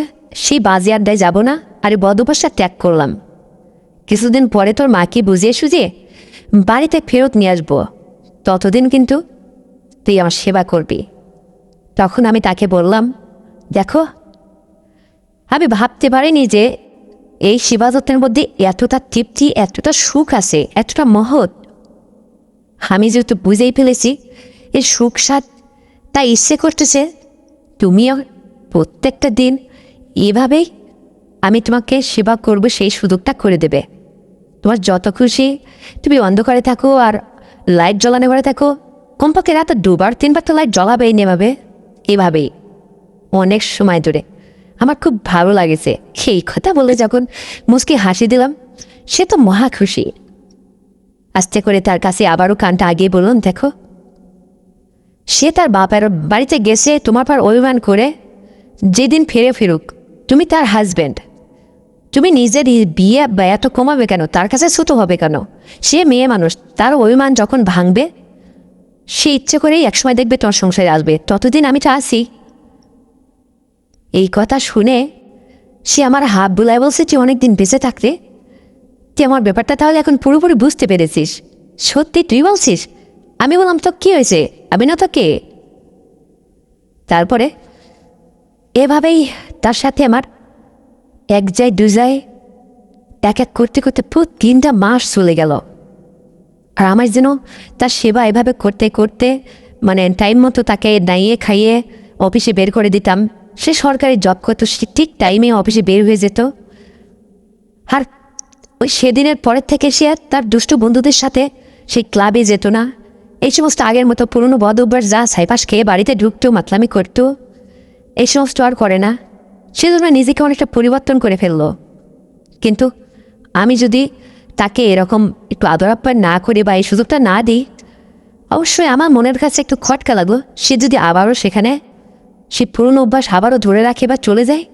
সেই বাজি আড্ডায় যাব না, আর এই বদ অভ্যাসটা ত্যাগ করলাম। কিছুদিন পরে তোর মাকে বুঝিয়ে সুঝিয়ে বাড়িতে ফেরত নিয়ে আসবো, ততদিন কিন্তু তুই আমার সেবা করবি। তখন আমি তাকে বললাম, দেখো, আমি ভাবতে পারিনি যে এই সেবাযত্নের মধ্যে এতটা তৃপ্তি, এতটা সুখ আছে, এতটা মহৎ। আমি যেহেতু বুঝেই ফেলেছি এই সুখ স্বাদ, তাই ইচ্ছে করতেছে তুমিও প্রত্যেকটা দিন এভাবেই আমি তোমাকে সেবা করবো সেই সুযোগটা করে দেবে। তোমার যত খুশি তুমি অন্ধকারে থাকো আর লাইট জ্বালানো করে থাকো, কমপক্ষে রাতে 2বার 3বার তো লাইট জ্বালাবেই নেভাবে। এভাবেই অনেক সময় ধরে আমার খুব ভালো লাগেছে। সেই কথা বলে যখন মুচকি হাসি দিলাম, সে তো মহা খুশি। আস্তে করে তার কাছে আবারও কানটা আগিয়ে বললাম, দেখো, সে তার বাপের বাড়িতে গেছে তোমার পর অভিমান করে। যেদিন ফিরে ফিরুক, তুমি তার হাজব্যান্ড, তুমি নিজের বিয়ে এত কমাবে কেন? তার কাছে ছোট হবে কেন? সে মেয়ে মানুষ, তার অভিমান যখন ভাঙবে সে ইচ্ছে করেই একসময় দেখবে তোমার সংসারে আসবে, ততদিন আমি তো আসি। এই কথা শুনে সে আমার হাত বুলায় বলছে, তুই অনেকদিন বেঁচে থাকতে তুই আমার ব্যাপারটা তাহলে এখন পুরোপুরি বুঝতে পেরেছিস। সত্যি তুই বলছিস? আমি বললাম, তো কি হয়েছে, আমি না তো কে? তারপরে এভাবেই তার সাথে আমার এক যায় 2 যায় এক এক করতে করতে পুরো 3টা মাস চলে গেল। আর আমার যেন তার সেবা এভাবে করতে করতে মানে টাইম মতো তাকে নাইয়ে খাইয়ে অফিসে বের করে দিতাম। সে সরকারি জব করতো, সে ঠিক টাইমে অফিসে বের হয়ে যেত। আর ওই সেদিনের পরের থেকে সে আর তার দুষ্টু বন্ধুদের সাথে সেই ক্লাবে যেত না। এই সমস্ত আগের মতো পুরনো বদ অভ্যাস, যা ছাইপাশ খেয়ে বাড়িতে ঢুকতো, মাতলামি করতো, এই সমস্ত আর করে না। সেজন্য নিজেকে অনেকটা পরিবর্তন করে ফেললো। কিন্তু আমি যদি তাকে এরকম একটু আদর আপ্যায়ন না করে বা এই সুযোগটা না দিই, অবশ্যই আমার মনের কাছে একটু খটকা লাগলো। সে যদি আবারও সেখানে সে পুরনো অভ্যাস আবারও ধরে রাখে বা চলে যায়।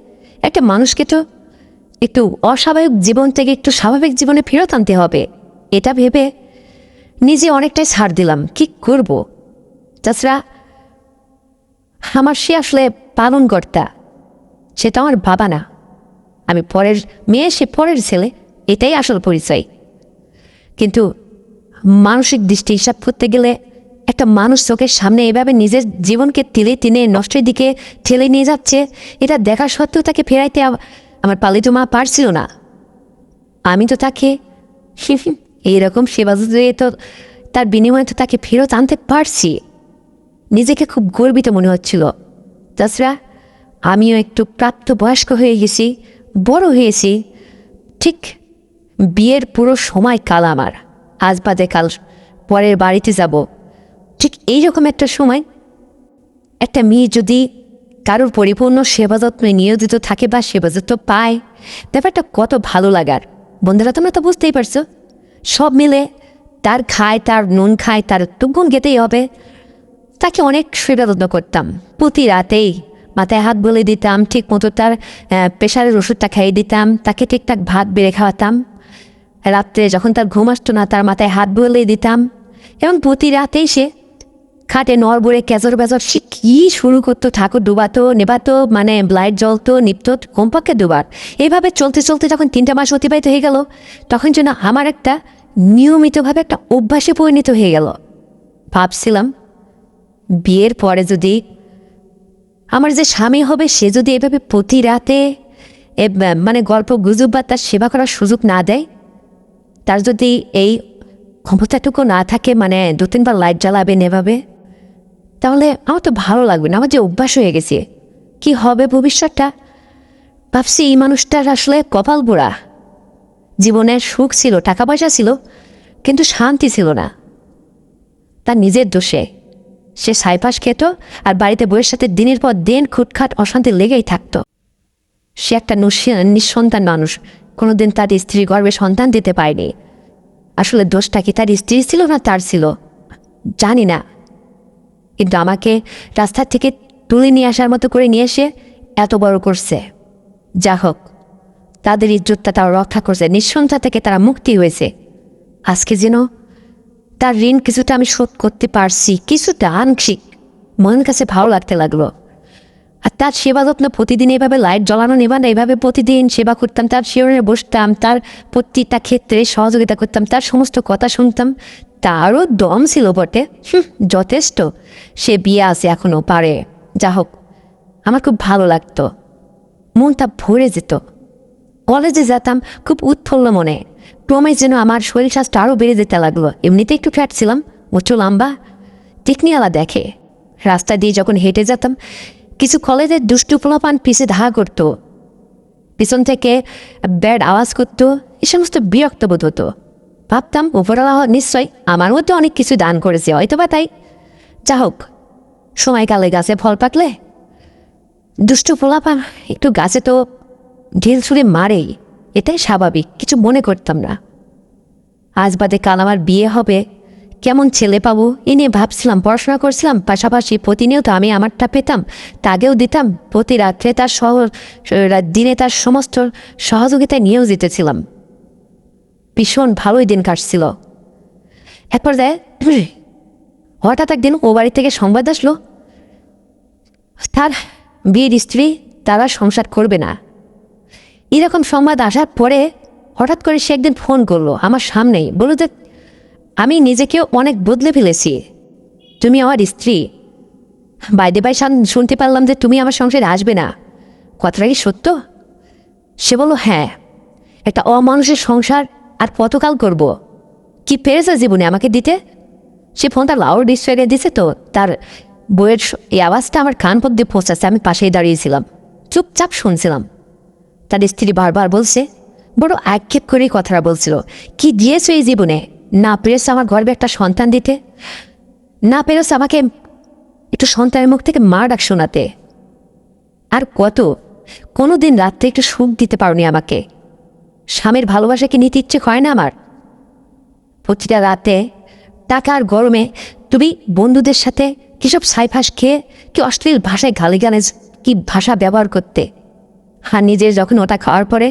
একটা মানুষকে তো একটু অস্বাভাবিক জীবন থেকে একটু স্বাভাবিক জীবনে ফেরত আনতে হবে, এটা ভেবে নিজে অনেকটাই ছাড় দিলাম। কি করব? তাছাড়া আমার সে আসলে পালনকর্তা, সে তো আমার বাবা না। আমি পরের মেয়ে, সে পরের ছেলে, এটাই আসল পরিচয়। কিন্তু মানসিক দৃষ্টি হিসাব করতে গেলে একটা মানুষ চোখের সামনে এভাবে নিজের জীবনকে তিলে তিনে নষ্টের দিকে ঠেলে নিয়ে যাচ্ছে, এটা দেখা সত্ত্বেও তাকে ফেরাইতে আমার পালিত মা পারছিল না। আমি তো তাকে এইরকম সেবা দিয়ে তো তার বিনিময়ে তো তাকে ফেরত আনতে পারছি। নিজেকে খুব গর্বিত মনে হচ্ছিল। তাছাড়া আমিও একটু প্রাপ্তবয়স্ক হয়ে গেছি, বড় হয়েছি। ঠিক বিয়ের পুরো সময় কাল আমার, আজ বাদে কাল পরের বাড়িতে যাব, ঠিক এইরকম একটা সময় একটা মেয়ে যদি কারোর পরিপূর্ণ সেবা যত্নে নিয়োজিত থাকে বা সেবা যত্ন পায়, ব্যাপারটা কত ভালো লাগার। বন্ধুরা, তোমরা তো বুঝতেই পারছো। সব মিলে তার খায়, তার নুন খায়, তার তো গুণ গেতেই হবে। তাকে অনেক সেবা যত্ন করতাম। প্রতি রাতেই মাথায় হাত বলে দিতাম, ঠিক মতো তার প্রেশারের ওষুধটা খাইয়ে দিতাম, তাকে ঠিকঠাক ভাত বেড়ে খাওয়াতাম। রাত্রে যখন তার ঘুম আসতো না, তার মাথায় হাত বলে দিতাম। এবং প্রতি রাতেই সে খাটে নড়বড়ে কেজর বেজর সে কী শুরু করতো, ঠাকুর ডুবাতো নেবাতো, মানে লাইট জ্বলতো নিপতো, কমপক্ষে 2বার। এইভাবে চলতে চলতে যখন 3টা মাস অতিবাহিত হয়ে গেল, তখন যেন আমার একটা নিয়মিতভাবে একটা অভ্যাসে পরিণত হয়ে গেল। ভাবছিলাম বিয়ের পরে যদি আমার যে স্বামী হবে, সে যদি এভাবে প্রতি রাতে মানে গল্প গুজব বা তার সেবা করার সুযোগ না দেয়, তার যদি এই ক্ষমতাটুকু না থাকে, মানে 2-3বার লাইট জ্বালাবে নেভাবে, তাহলে আমার তো ভালো লাগবে না। আমার যে অভ্যাস হয়ে গেছে, কি হবে ভবিষ্যৎটা? ভাবছি এই মানুষটার আসলে কপাল পোড়া। জীবনের সুখ ছিল, টাকা পয়সা ছিল, কিন্তু শান্তি ছিল না। তার নিজের দোষে সে ছাইপাশ খেত আর বাড়িতে বউয়ের সাথে দিনের পর দিন খুটখাট অশান্তি লেগেই থাকত। সে একটা নিঃসন্তান মানুষ, কোনোদিন তার স্ত্রী গর্ভে সন্তান দিতে পারেনি। আসলে দোষটা কি তার স্ত্রী ছিল না তার ছিল জানি না। কিন্তু আমাকে রাস্তা থেকে তুলে নিয়ে আসার মতো করে নিয়ে এসে এত বড় করছে। যা হোক, তাদের ইজ্জতটা তারা রক্ষা করছে, নিঃসন্তা থেকে তারা মুক্তি হয়েছে। আজকে যেন তার ঋণ কিছুটা আমি শোধ করতে পারছি, কিছুটা আংশিক। মনের কাছে ভালো লাগতে লাগলো। আর তার সেবা যত্ন প্রতিদিন এভাবে লাইট জ্বালানো নেবানো এভাবে প্রতিদিন সেবা করতাম, তার শিওরে বসতাম, তার প্রতিটা ক্ষেত্রে সহযোগিতা করতাম, তার সমস্ত কথা শুনতাম। তারও দম ছিল বটে, যথেষ্ট। সে বিয়ে আছে এখনও পারে। যা হোক, আমার খুব ভালো লাগতো, মনটা ভরে যেত। কলেজে যেতাম খুব উৎফুল্ল মনে। ক্রমে যেন আমার শরীর স্বাস্থ্য আরও বেড়ে যেতে লাগলো। এমনিতে একটু ফ্যাট ছিলাম, উঁচু লম্বা, টেকনিওয়ালা দেখে। রাস্তা দিয়ে যখন হেঁটে যেতাম, কিছু কলেজের দুষ্টু পোলাপান পিছে ধা করতো, পিছন থেকে ব্যাড আওয়াজ করতো। এ সমস্ত বিরক্ত বোধ হতো। ভাবতাম উপরওয়ালা নিশ্চয় আমার মধ্যে অনেক কিছু দান করেছে, হয়তো বা তাই। যা হোক, সময়কালে গাছে ফল পাকলে দুষ্টু পোলাপান একটু গাছে তো ঢিল ছুঁড়ে মারেই, এটাই স্বাভাবিক, কিছু মনে করতাম না। আজ বাদে কাল আমার বিয়ে হবে, কেমন ছেলে পাবো এ নিয়ে ভাবছিলাম। পড়াশোনা করছিলাম, পাশাপাশি প্রতিনিয়ত আমি আমারটা পেতাম, তাকেও দিতাম। প্রতি রাত্রে তার দিনে তার সমস্ত সহযোগিতায় নিয়েও জিতেছিলাম। ভীষণ ভালোই দিন কাটছিল। একবার দেয় হঠাৎ একদিন ও বাড়ি থেকে সংবাদ আসলো, তার বিয়ের স্ত্রী তারা সংসার করবে না। এরকম সংবাদ আসার পরে হঠাৎ করে সে একদিন ফোন করলো আমার সামনেই, বলল যে আমি নিজেকেও অনেক বদলে ফেলেছি, তুমি আমার স্ত্রী। বাইদে বাই শুনতে পারলাম যে তুমি আমার সংসারে আসবে না, কথাটা কি সত্য? সে বলল হ্যাঁ। একটা অমানুষের সংসার আর কতকাল করব? কি পেরেছে জীবনে আমাকে দিতে? সে ফোনটা লাউড স্পিকারে দিছে তো তার বইয়ের এই আওয়াজটা আমার কান পর্যন্ত পৌঁছাচ্ছে। আমি পাশেই দাঁড়িয়েছিলাম, চুপচাপ শুনছিলাম। তার স্ত্রী বারবার বলছে, বড় আক্ষেপ করেই কথাটা বলছিল, কি দিয়েছো এই জীবনে? না পেরেছ আমার গর্বে একটা সন্তান দিতে, না পেরেছ আমাকে একটু সন্তানের মুখ থেকে মা ডাক শোনাতে। আর কত, কোনো দিন রাত্রে একটু সুখ দিতে পারোনি আমাকে। স্বামীর ভালোবাসাকে নিতে ইচ্ছে হয় না আমার। প্রতিটা রাতে টাকার গরমে তুমি বন্ধুদের সাথে কিসব সাইফাস খেয়ে কি অশ্লীল ভাষায় গালিগালাজ কি ভাষা ব্যবহার করতে। আর নিজের যখন ওটা খাওয়ার পরে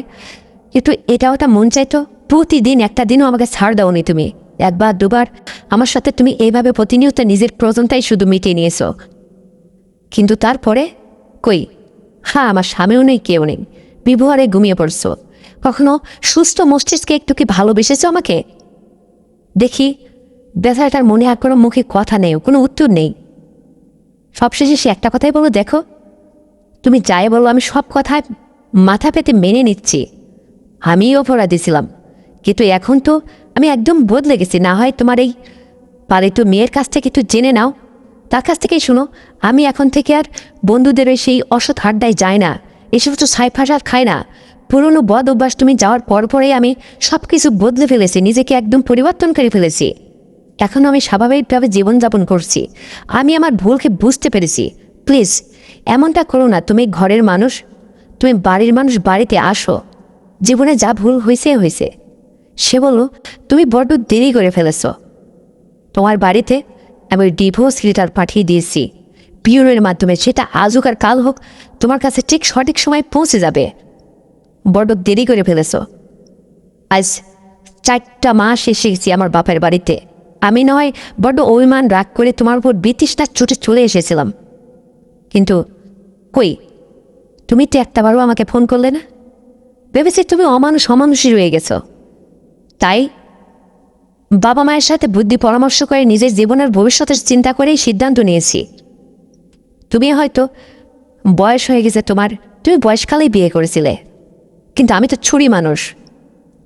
একটু এটা ওটা মন চাইতো, প্রতিদিন একটা দিনও আমাকে ছাড় দাওনি তুমি। একবার দুবার আমার সাথে তুমি এইভাবে প্রতিনিয়ত নিজের প্রয়োজনটাই শুধু মিটিয়ে নিয়েছো। কিন্তু তারপরে কই, হ্যাঁ আমার স্বামীও নেই, কেউ নেই, বিবহারে ঘুমিয়ে পড়ছো। কখনো সুস্থ মস্তিষ্কে একটু কি ভালোবেসেছো আমাকে? দেখি ব্যথাটার মনে আর কোনো মুখে কথা নেই, কোনো উত্তর নেই। সবশেষে সে একটা কথাই বলো, দেখো তুমি যাই বলো আমি সব কথায় মাথা পেতে মেনে নিচ্ছি, আমিই অপরাধী ছিলাম। কিন্তু এখন তো আমি একদম বদলে গেছি। না হয় তোমার এই পালিত মেয়ের কাছ থেকে একটু জেনে নাও, তার কাছ থেকেই শুনো। আমি এখন থেকে আর বন্ধুদের ওই সেই অসৎ আড্ডায় যাই না, এসব তো সাইফাস আর খাই না। পুরনো বদ অভ্যাস তুমি যাওয়ার পরেই আমি সব কিছু বদলে ফেলেছি, নিজেকে একদম পরিবর্তন করে ফেলেছি। এখন আমি স্বাভাবিকভাবে জীবনযাপন করছি। আমি আমার ভুলকে বুঝতে পেরেছি। প্লিজ এমনটা করো না। তুমি ঘরের মানুষ, তুমি বাড়ির মানুষ, বাড়িতে আসো। জীবনে যা ভুল হয়েছে। সে বলল, তুমি বড্ড দেরি করে ফেলেছ। তোমার বাড়িতে আমি ডিভোর্স লেটার পাঠিয়ে দিয়েছি পিওনের মাধ্যমে, সেটা আজ হোক আর কাল হোক তোমার কাছে ঠিক সঠিক সময় পৌঁছে যাবে। বড্ড দেরি করে ফেলেছ। আজ 4টা মাস এসে গেছি আমার বাপের বাড়িতে। আমি নয় বড্ড অভিমান রাগ করে তোমার উপর বিতৃষ্ণা চোটে চলে এসেছিলাম, কিন্তু কই, তুমি তো একটাবারও আমাকে ফোন করলে না। ভেবেছি তুমি অমানুষই রয়ে গেছো। তাই বাবা মায়ের সাথে বুদ্ধি পরামর্শ করে নিজের জীবনের ভবিষ্যতের চিন্তা করেই সিদ্ধান্ত নিয়েছি। তুমি হয়তো বয়স হয়ে গেছে তোমার, তুমি বয়সকালেই বিয়ে করেছিলে, কিন্তু আমি তো ছুরি মানুষ।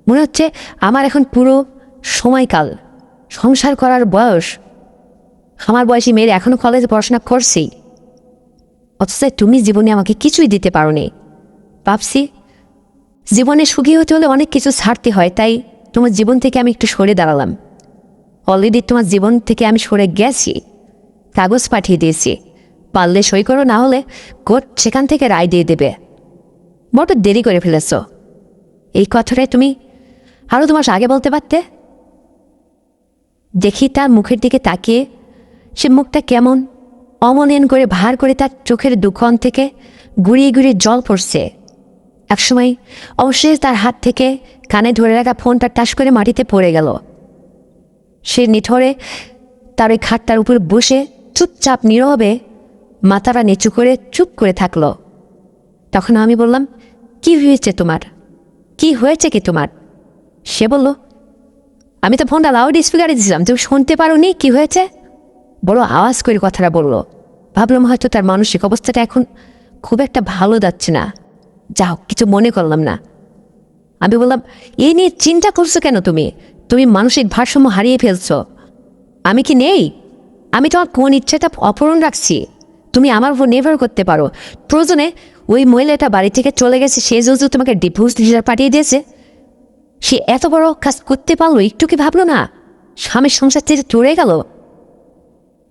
মনে হচ্ছে আমার এখন পুরো সময়কাল, সংসার করার বয়স। আমার বয়সী মেয়ের এখনও কলেজে পড়াশোনা করছি, অথচ তুমি জীবনে আমাকে কিছুই দিতে পারোনি। ভাবছি জীবনে সুখী হতে হলে অনেক কিছু ছাড়তে হয়, তাই তোমার জীবন থেকে আমি একটু সরে দাঁড়ালাম। অলরেডি তোমার জীবন থেকে আমি সরে গেছি, কাগজ পাঠিয়ে দিয়েছি। পারলে সই করো, না হলে কোর্ট সেখান থেকে রায় দিয়ে দেবে। বড় দেরি করে ফেলেছ। এই কথাটাই তুমি আরও 2 মাস আগে বলতে পারতে। দেখি তার মুখের দিকে তাকিয়ে, সে মুখটা কেমন অমলিন করে ভার করে তার চোখের দুখন থেকে গুড়িয়ে গুড়িয়ে জল পড়ছে। একসময় অবশেষে তার হাত থেকে কানে ধরে রাখা ফোনটা টাস করে মাটিতে পড়ে গেল। সে নিঠরে তার ওই খাটটার উপর বসে চুপচাপ নীরবে মাথাটা নিচু করে চুপ করে থাকলো। তখন আমি বললাম, কি হয়েছে তোমার? কি হয়েছে কি তোমার? সে বলল, আমি তো ফোনটা লাউড স্পিকারে দিয়েছিলাম, তুমি শুনতে পারো নি? কি হয়েছে? বড় আওয়াজ করে কথাটা বললো। ভাবলাম হয়তো তার মানসিক অবস্থাটা এখন খুব একটা ভালো যাচ্ছে না। যাও, কিছু মনে করলাম না। আমি বললাম, এই নিয়ে চিন্তা করছো কেন? তুমি মানসিক ভারসাম্য হারিয়ে ফেলছো। আমি কি নেই? আমি তোমার কোন ইচ্ছাটা অপূরণ রাখছি। তুমি আমার উপর নির্ভর করতে পারো। প্রয়োজনে ওই মহিলাটা বাড়ি থেকে চলে গেছে, সে যদি তোমাকে ডিভোর্স লেটার পাঠিয়ে দিয়েছে, সে এত বড় কাজ করতে পারলো, একটু কি ভাবলো না? স্বামীর সংসার থেকে চলে গেল।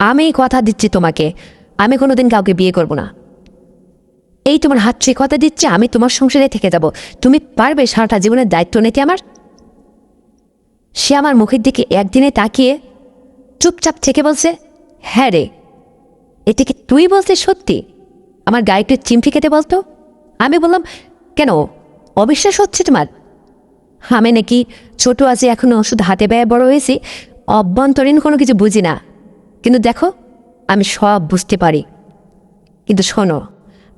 আমি কথা দিচ্ছি তোমাকে, আমি কোনোদিন কাউকে বিয়ে করব না। এই তোমার হাত ছুঁয়ে কথা দিচ্ছে, আমি তোমার সংসারে থেকে যাব। তুমি পারবে সারাটা জীবনের দায়িত্ব নিতে আমার? সে আমার মুখের দিকে একদিনে তাকিয়ে চুপচাপ থেকে বলছে, হ্যাঁ রে, এটিকে তুই বলতে সত্যি? আমার গায়ে একটু চিমটি কেটে বলতো। আমি বললাম, কেন, অবিশ্বাস হচ্ছে তোমার? আমি নাকি ছোট আছি এখনো, শুধু হাতে ব্যয় বড় হয়েছি, অভ্যন্তরীণ কোনো কিছু বুঝি না। কিন্তু দেখো, আমি সব বুঝতে পারি। কিন্তু শোনো,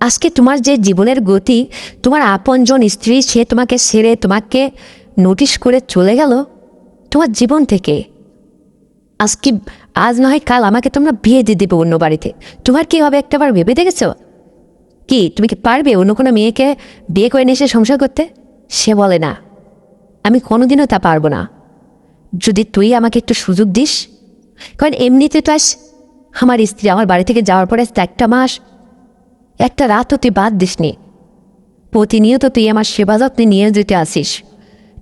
আজকে তোমার যে জীবনের গতি, তোমার আপনজন স্ত্রী সে তোমাকে ছেড়ে, তোমাকে নোটিশ করে চলে গেল তোমার জীবন থেকে। আজ নয় কাল আমাকে তোমরা বিয়ে দিয়ে দেবে অন্য বাড়িতে। তোমার কি হবে একটাবার ভেবে দেখেছ? কি তুমি কি পারবে অন্য কোনো মেয়েকে বিয়ে করে নিয়ে এসে সংসার করতে? সে বলে, না, আমি কোনোদিনও তা পারবো না, যদি তুই আমাকে একটু সুযোগ দিস। কারণ এমনিতে তো আমার স্ত্রী আমার বাড়ি থেকে যাওয়ার পরে একটা মাস একটা রাতও তুই বাদ দিসনি। প্রতিনিয়ত তুই আমার সেবা যত্নে নিয়ে যেতে আসিস,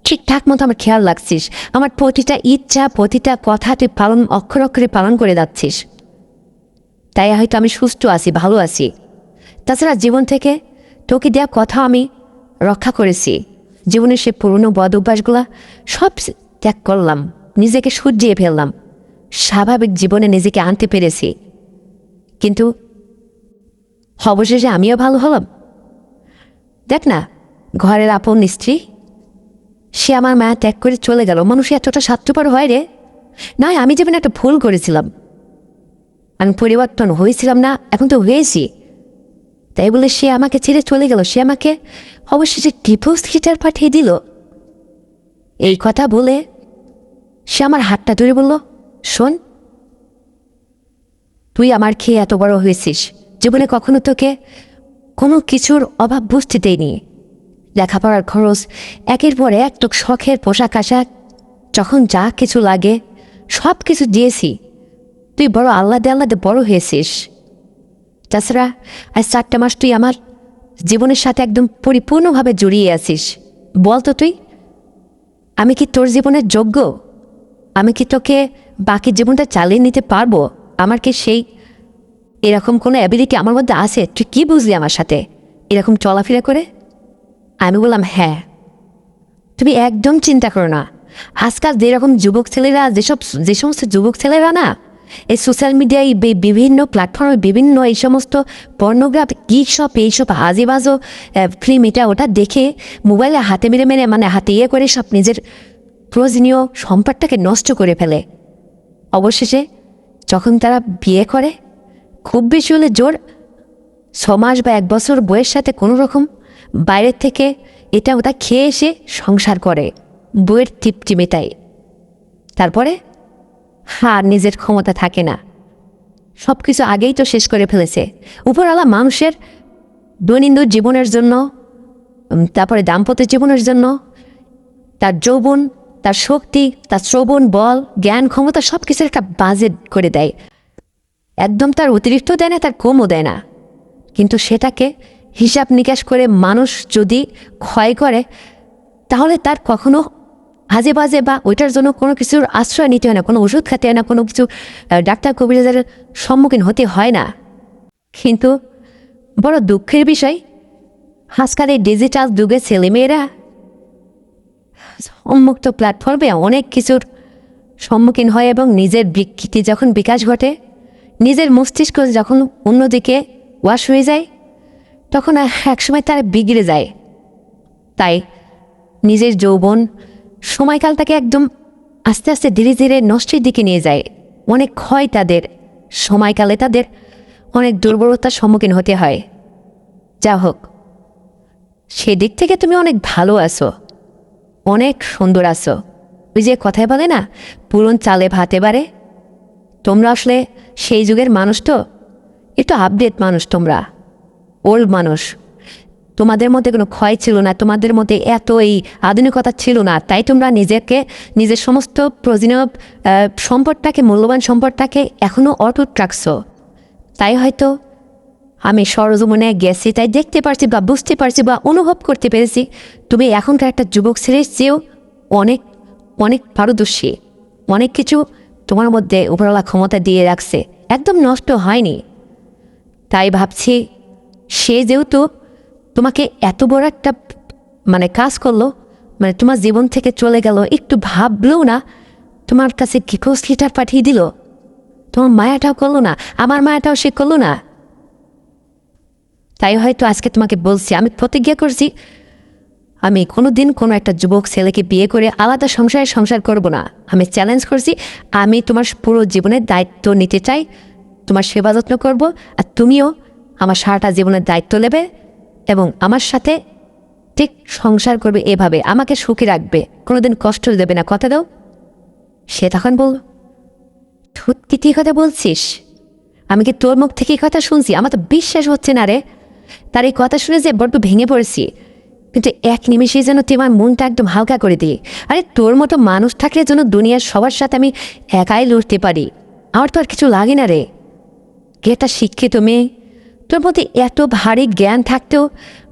ঠিকঠাক মতো আমার খেয়াল রাখছিস, আমার প্রতিটা ইচ্ছা প্রতিটা কথা তুই অক্ষর অক্ষরে পালন করে যাচ্ছিস। তাই হয়তো আমি সুস্থ আছি, ভালো আছি। তাছাড়া জীবন থেকে তোকে দেওয়া কথা আমি রক্ষা করেছি। জীবনের সে পুরনো বদ অভ্যাসগুলা সব ত্যাগ করলাম, নিজেকে সূর্যিয়ে ফেললাম, স্বাভাবিক জীবনে নিজেকে আনতে পেরেছি। কিন্তু অবশেষে আমিও ভালো হলাম। দেখ না, ঘরের আপন স্ত্রী সে আমার মায়া ত্যাগ করে চলে গেল। মানুষ এতটা স্বার্থপর হয় রে। নয়, আমি যেমন একটা ভুল করেছিলাম, আমি পরিবর্তন হয়েছিলাম না, এখন তো হয়েছি। তাই বলে সে আমাকে ছেড়ে চলে গেল, সে আমাকে অবশেষে ডিভোর্স লেটার পাঠিয়ে দিল। এই কথা বলে সে আমার হাতটা ধরে বলল, শোন, তুই আমার খেয়ে এত বড় হয়েছিস, জীবনে কখনো তোকে কোনো কিছুর অভাব বুঝতে দেয়নি। লেখাপড়ার খরচ, একের পর এক তো শখের পোশাক আশাক, যখন যা কিছু লাগে সব কিছু দিয়েছি। তুই বড় আল্লাদে আল্লাদে বড় হয়েছিস। তাছাড়া আজ 4টা মাস তুই আমার জীবনের সাথে একদম পরিপূর্ণভাবে জড়িয়ে আছিস। বলতো তুই, আমি কি তোর জীবনের যোগ্য? আমি কি তোকে বাকি জীবনটা চালিয়ে নিতে পারবো? আমার কি সেই এরকম কোনো অ্যাবিলিটি আমার মধ্যে আছে? তুই কি বুঝলি আমার সাথে এরকম চলাফেরা করে? আমি বললাম, হ্যাঁ, তুমি একদম চিন্তা করো না। আজকাল যেরকম যুবক ছেলেরা, যে সমস্ত যুবক ছেলেরা না এই সোশ্যাল মিডিয়ায় বিভিন্ন প্ল্যাটফর্মে বিভিন্ন এই সমস্ত পর্নোগ্রাফি কী সব এইসব আজেবাজো ফিল্ম এটা ওটা দেখে মোবাইলে হাতে মেরে মেরে হাতে করে সব নিজের প্রয়োজনীয় সম্পদটাকে নষ্ট করে ফেলে। অবশেষে যখন তারা বিয়ে করে, খুব বেশি হলে জোর 6 মাস বা 1 বছর বয়সের সাথে কোনো রকম বাইরের থেকে এটা ওটা খেয়ে এসে সংসার করে, বইয়ের তৃপ্তি মেটায়। তারপরে আর নিজের ক্ষমতা থাকে না, সব কিছু আগেই তো শেষ করে ফেলেছে। উপরওয়ালা মানুষের দৈনন্দিন জীবনের জন্য, তারপরে দাম্পত্য জীবনের জন্য তার যৌবন, তার শক্তি, তার শ্রবণ বল, জ্ঞান ক্ষমতা সব কিছুর একটা বাজেট করে দেয়। একদম তার অতিরিক্ত দেয় না, তার কমও দেয় না। কিন্তু সেটাকে হিসাব নিকাশ করে মানুষ যদি ক্ষয় করে, তাহলে তার কখনো হাজে বাজে বা ওইটার জন্য কোনো কিছুর আশ্রয় নিতে হয় না, কোনো ওষুধ খেতে হয় না, কোনো কিছু ডাক্তার কবিরাজের সম্মুখীন হতে হয় না। কিন্তু বড় দুঃখের বিষয়, আজকাল এই ডিজিটাল যুগে ছেলেমেয়েরা উন্মুক্ত প্ল্যাটফর্মে অনেক কিছুর সম্মুখীন হয় এবং নিজের বিকৃতি যখন বিকাশ ঘটে, নিজের মস্তিষ্ক যখন অন্যদিকে ওয়াশ হয়ে যায় তখন একসময় তারা বিগড়ে যায়। তাই নিজের যৌবন সময়কালটাকে একদম আস্তে আস্তে ধীরে ধীরে নষ্টের দিকে নিয়ে যায়। অনেক ক্ষয় তাদের, সময়কালে তাদের অনেক দুর্বলতার সম্মুখীন হতে হয়। যা হোক, সেদিক থেকে তুমি অনেক ভালো আছো, অনেক সুন্দর আছো। ওই যে কথায় বলে না, পুরন চালে ভাতে বাড়ে। তোমরা আসলে সেই যুগের মানুষ তো, একটু আপডেট মানুষ, তোমরা ওল্ড মানুষ। তোমাদের মধ্যে কোনো ক্ষয় ছিল না, তোমাদের মধ্যে এত এই আধুনিকতা ছিল না। তাই তোমরা নিজের সমস্ত প্রয়োজনীয় সম্পদটাকে, মূল্যবান সম্পদটাকে এখনও অটুট রাখছো। তাই হয়তো আমি সরজমনে গেছি, তাই দেখতে পারছি বা বুঝতে পারছি বা অনুভব করতে পেরেছি তুমি এখনকার একটা যুবক ছেলের চেয়েও অনেক অনেক পারদর্শী। অনেক কিছু তোমার মধ্যে উপরওয়ালা ক্ষমতা দিয়ে রাখছে, একদম নষ্ট হয়নি। তাই ভাবছি সে যেহেতু তোমাকে এত বড় একটা কাজ করলো, তোমার জীবন থেকে চলে গেল, একটু ভাবলেও না তোমার কাছে রিকোয়েস্ট লেটার পাঠিয়ে দিল, তোমার মায়াটাও করলো না, আমার মায়াটাও সে করলো না। তাই হয়তো আজকে তোমাকে বলছি, আমি প্রতিজ্ঞা করছি আমি কোনো দিন কোনো একটা যুবক ছেলেকে বিয়ে করে আলাদা সংসার করব না। আমি চ্যালেঞ্জ করছি, আমি তোমার পুরো জীবনের দায়িত্ব নিতে চাই, তোমার সেবা যত্ন করব, আর তুমিও আমার সারাটা জীবনের দায়িত্ব নেবে এবং আমার সাথে ঠিক সংসার করবে, এভাবে আমাকে সুখী রাখবে, কোনোদিন কষ্ট দেবে না, কথা দাও। সে তখন বলল, কি তুই কথা বলছিস? আমি কি তোর মুখ থেকে কথা শুনছি? আমার তো বিশ্বাস হচ্ছে না রে। তার এই কথা শুনে যে বড্ড ভেঙে পড়েছি, কিন্তু এক নিমেষে যেন তোমার মনটা একদম হালকা করে দিই। আরে তোর মতো মানুষ থাকলে যেন দুনিয়ার সবার সাথে আমি একাই লড়তে পারি, আমার তো আর কিছু লাগে না রে। একটা শিক্ষিত মেয়ে, তোর মধ্যে এত ভারী জ্ঞান থাকতেও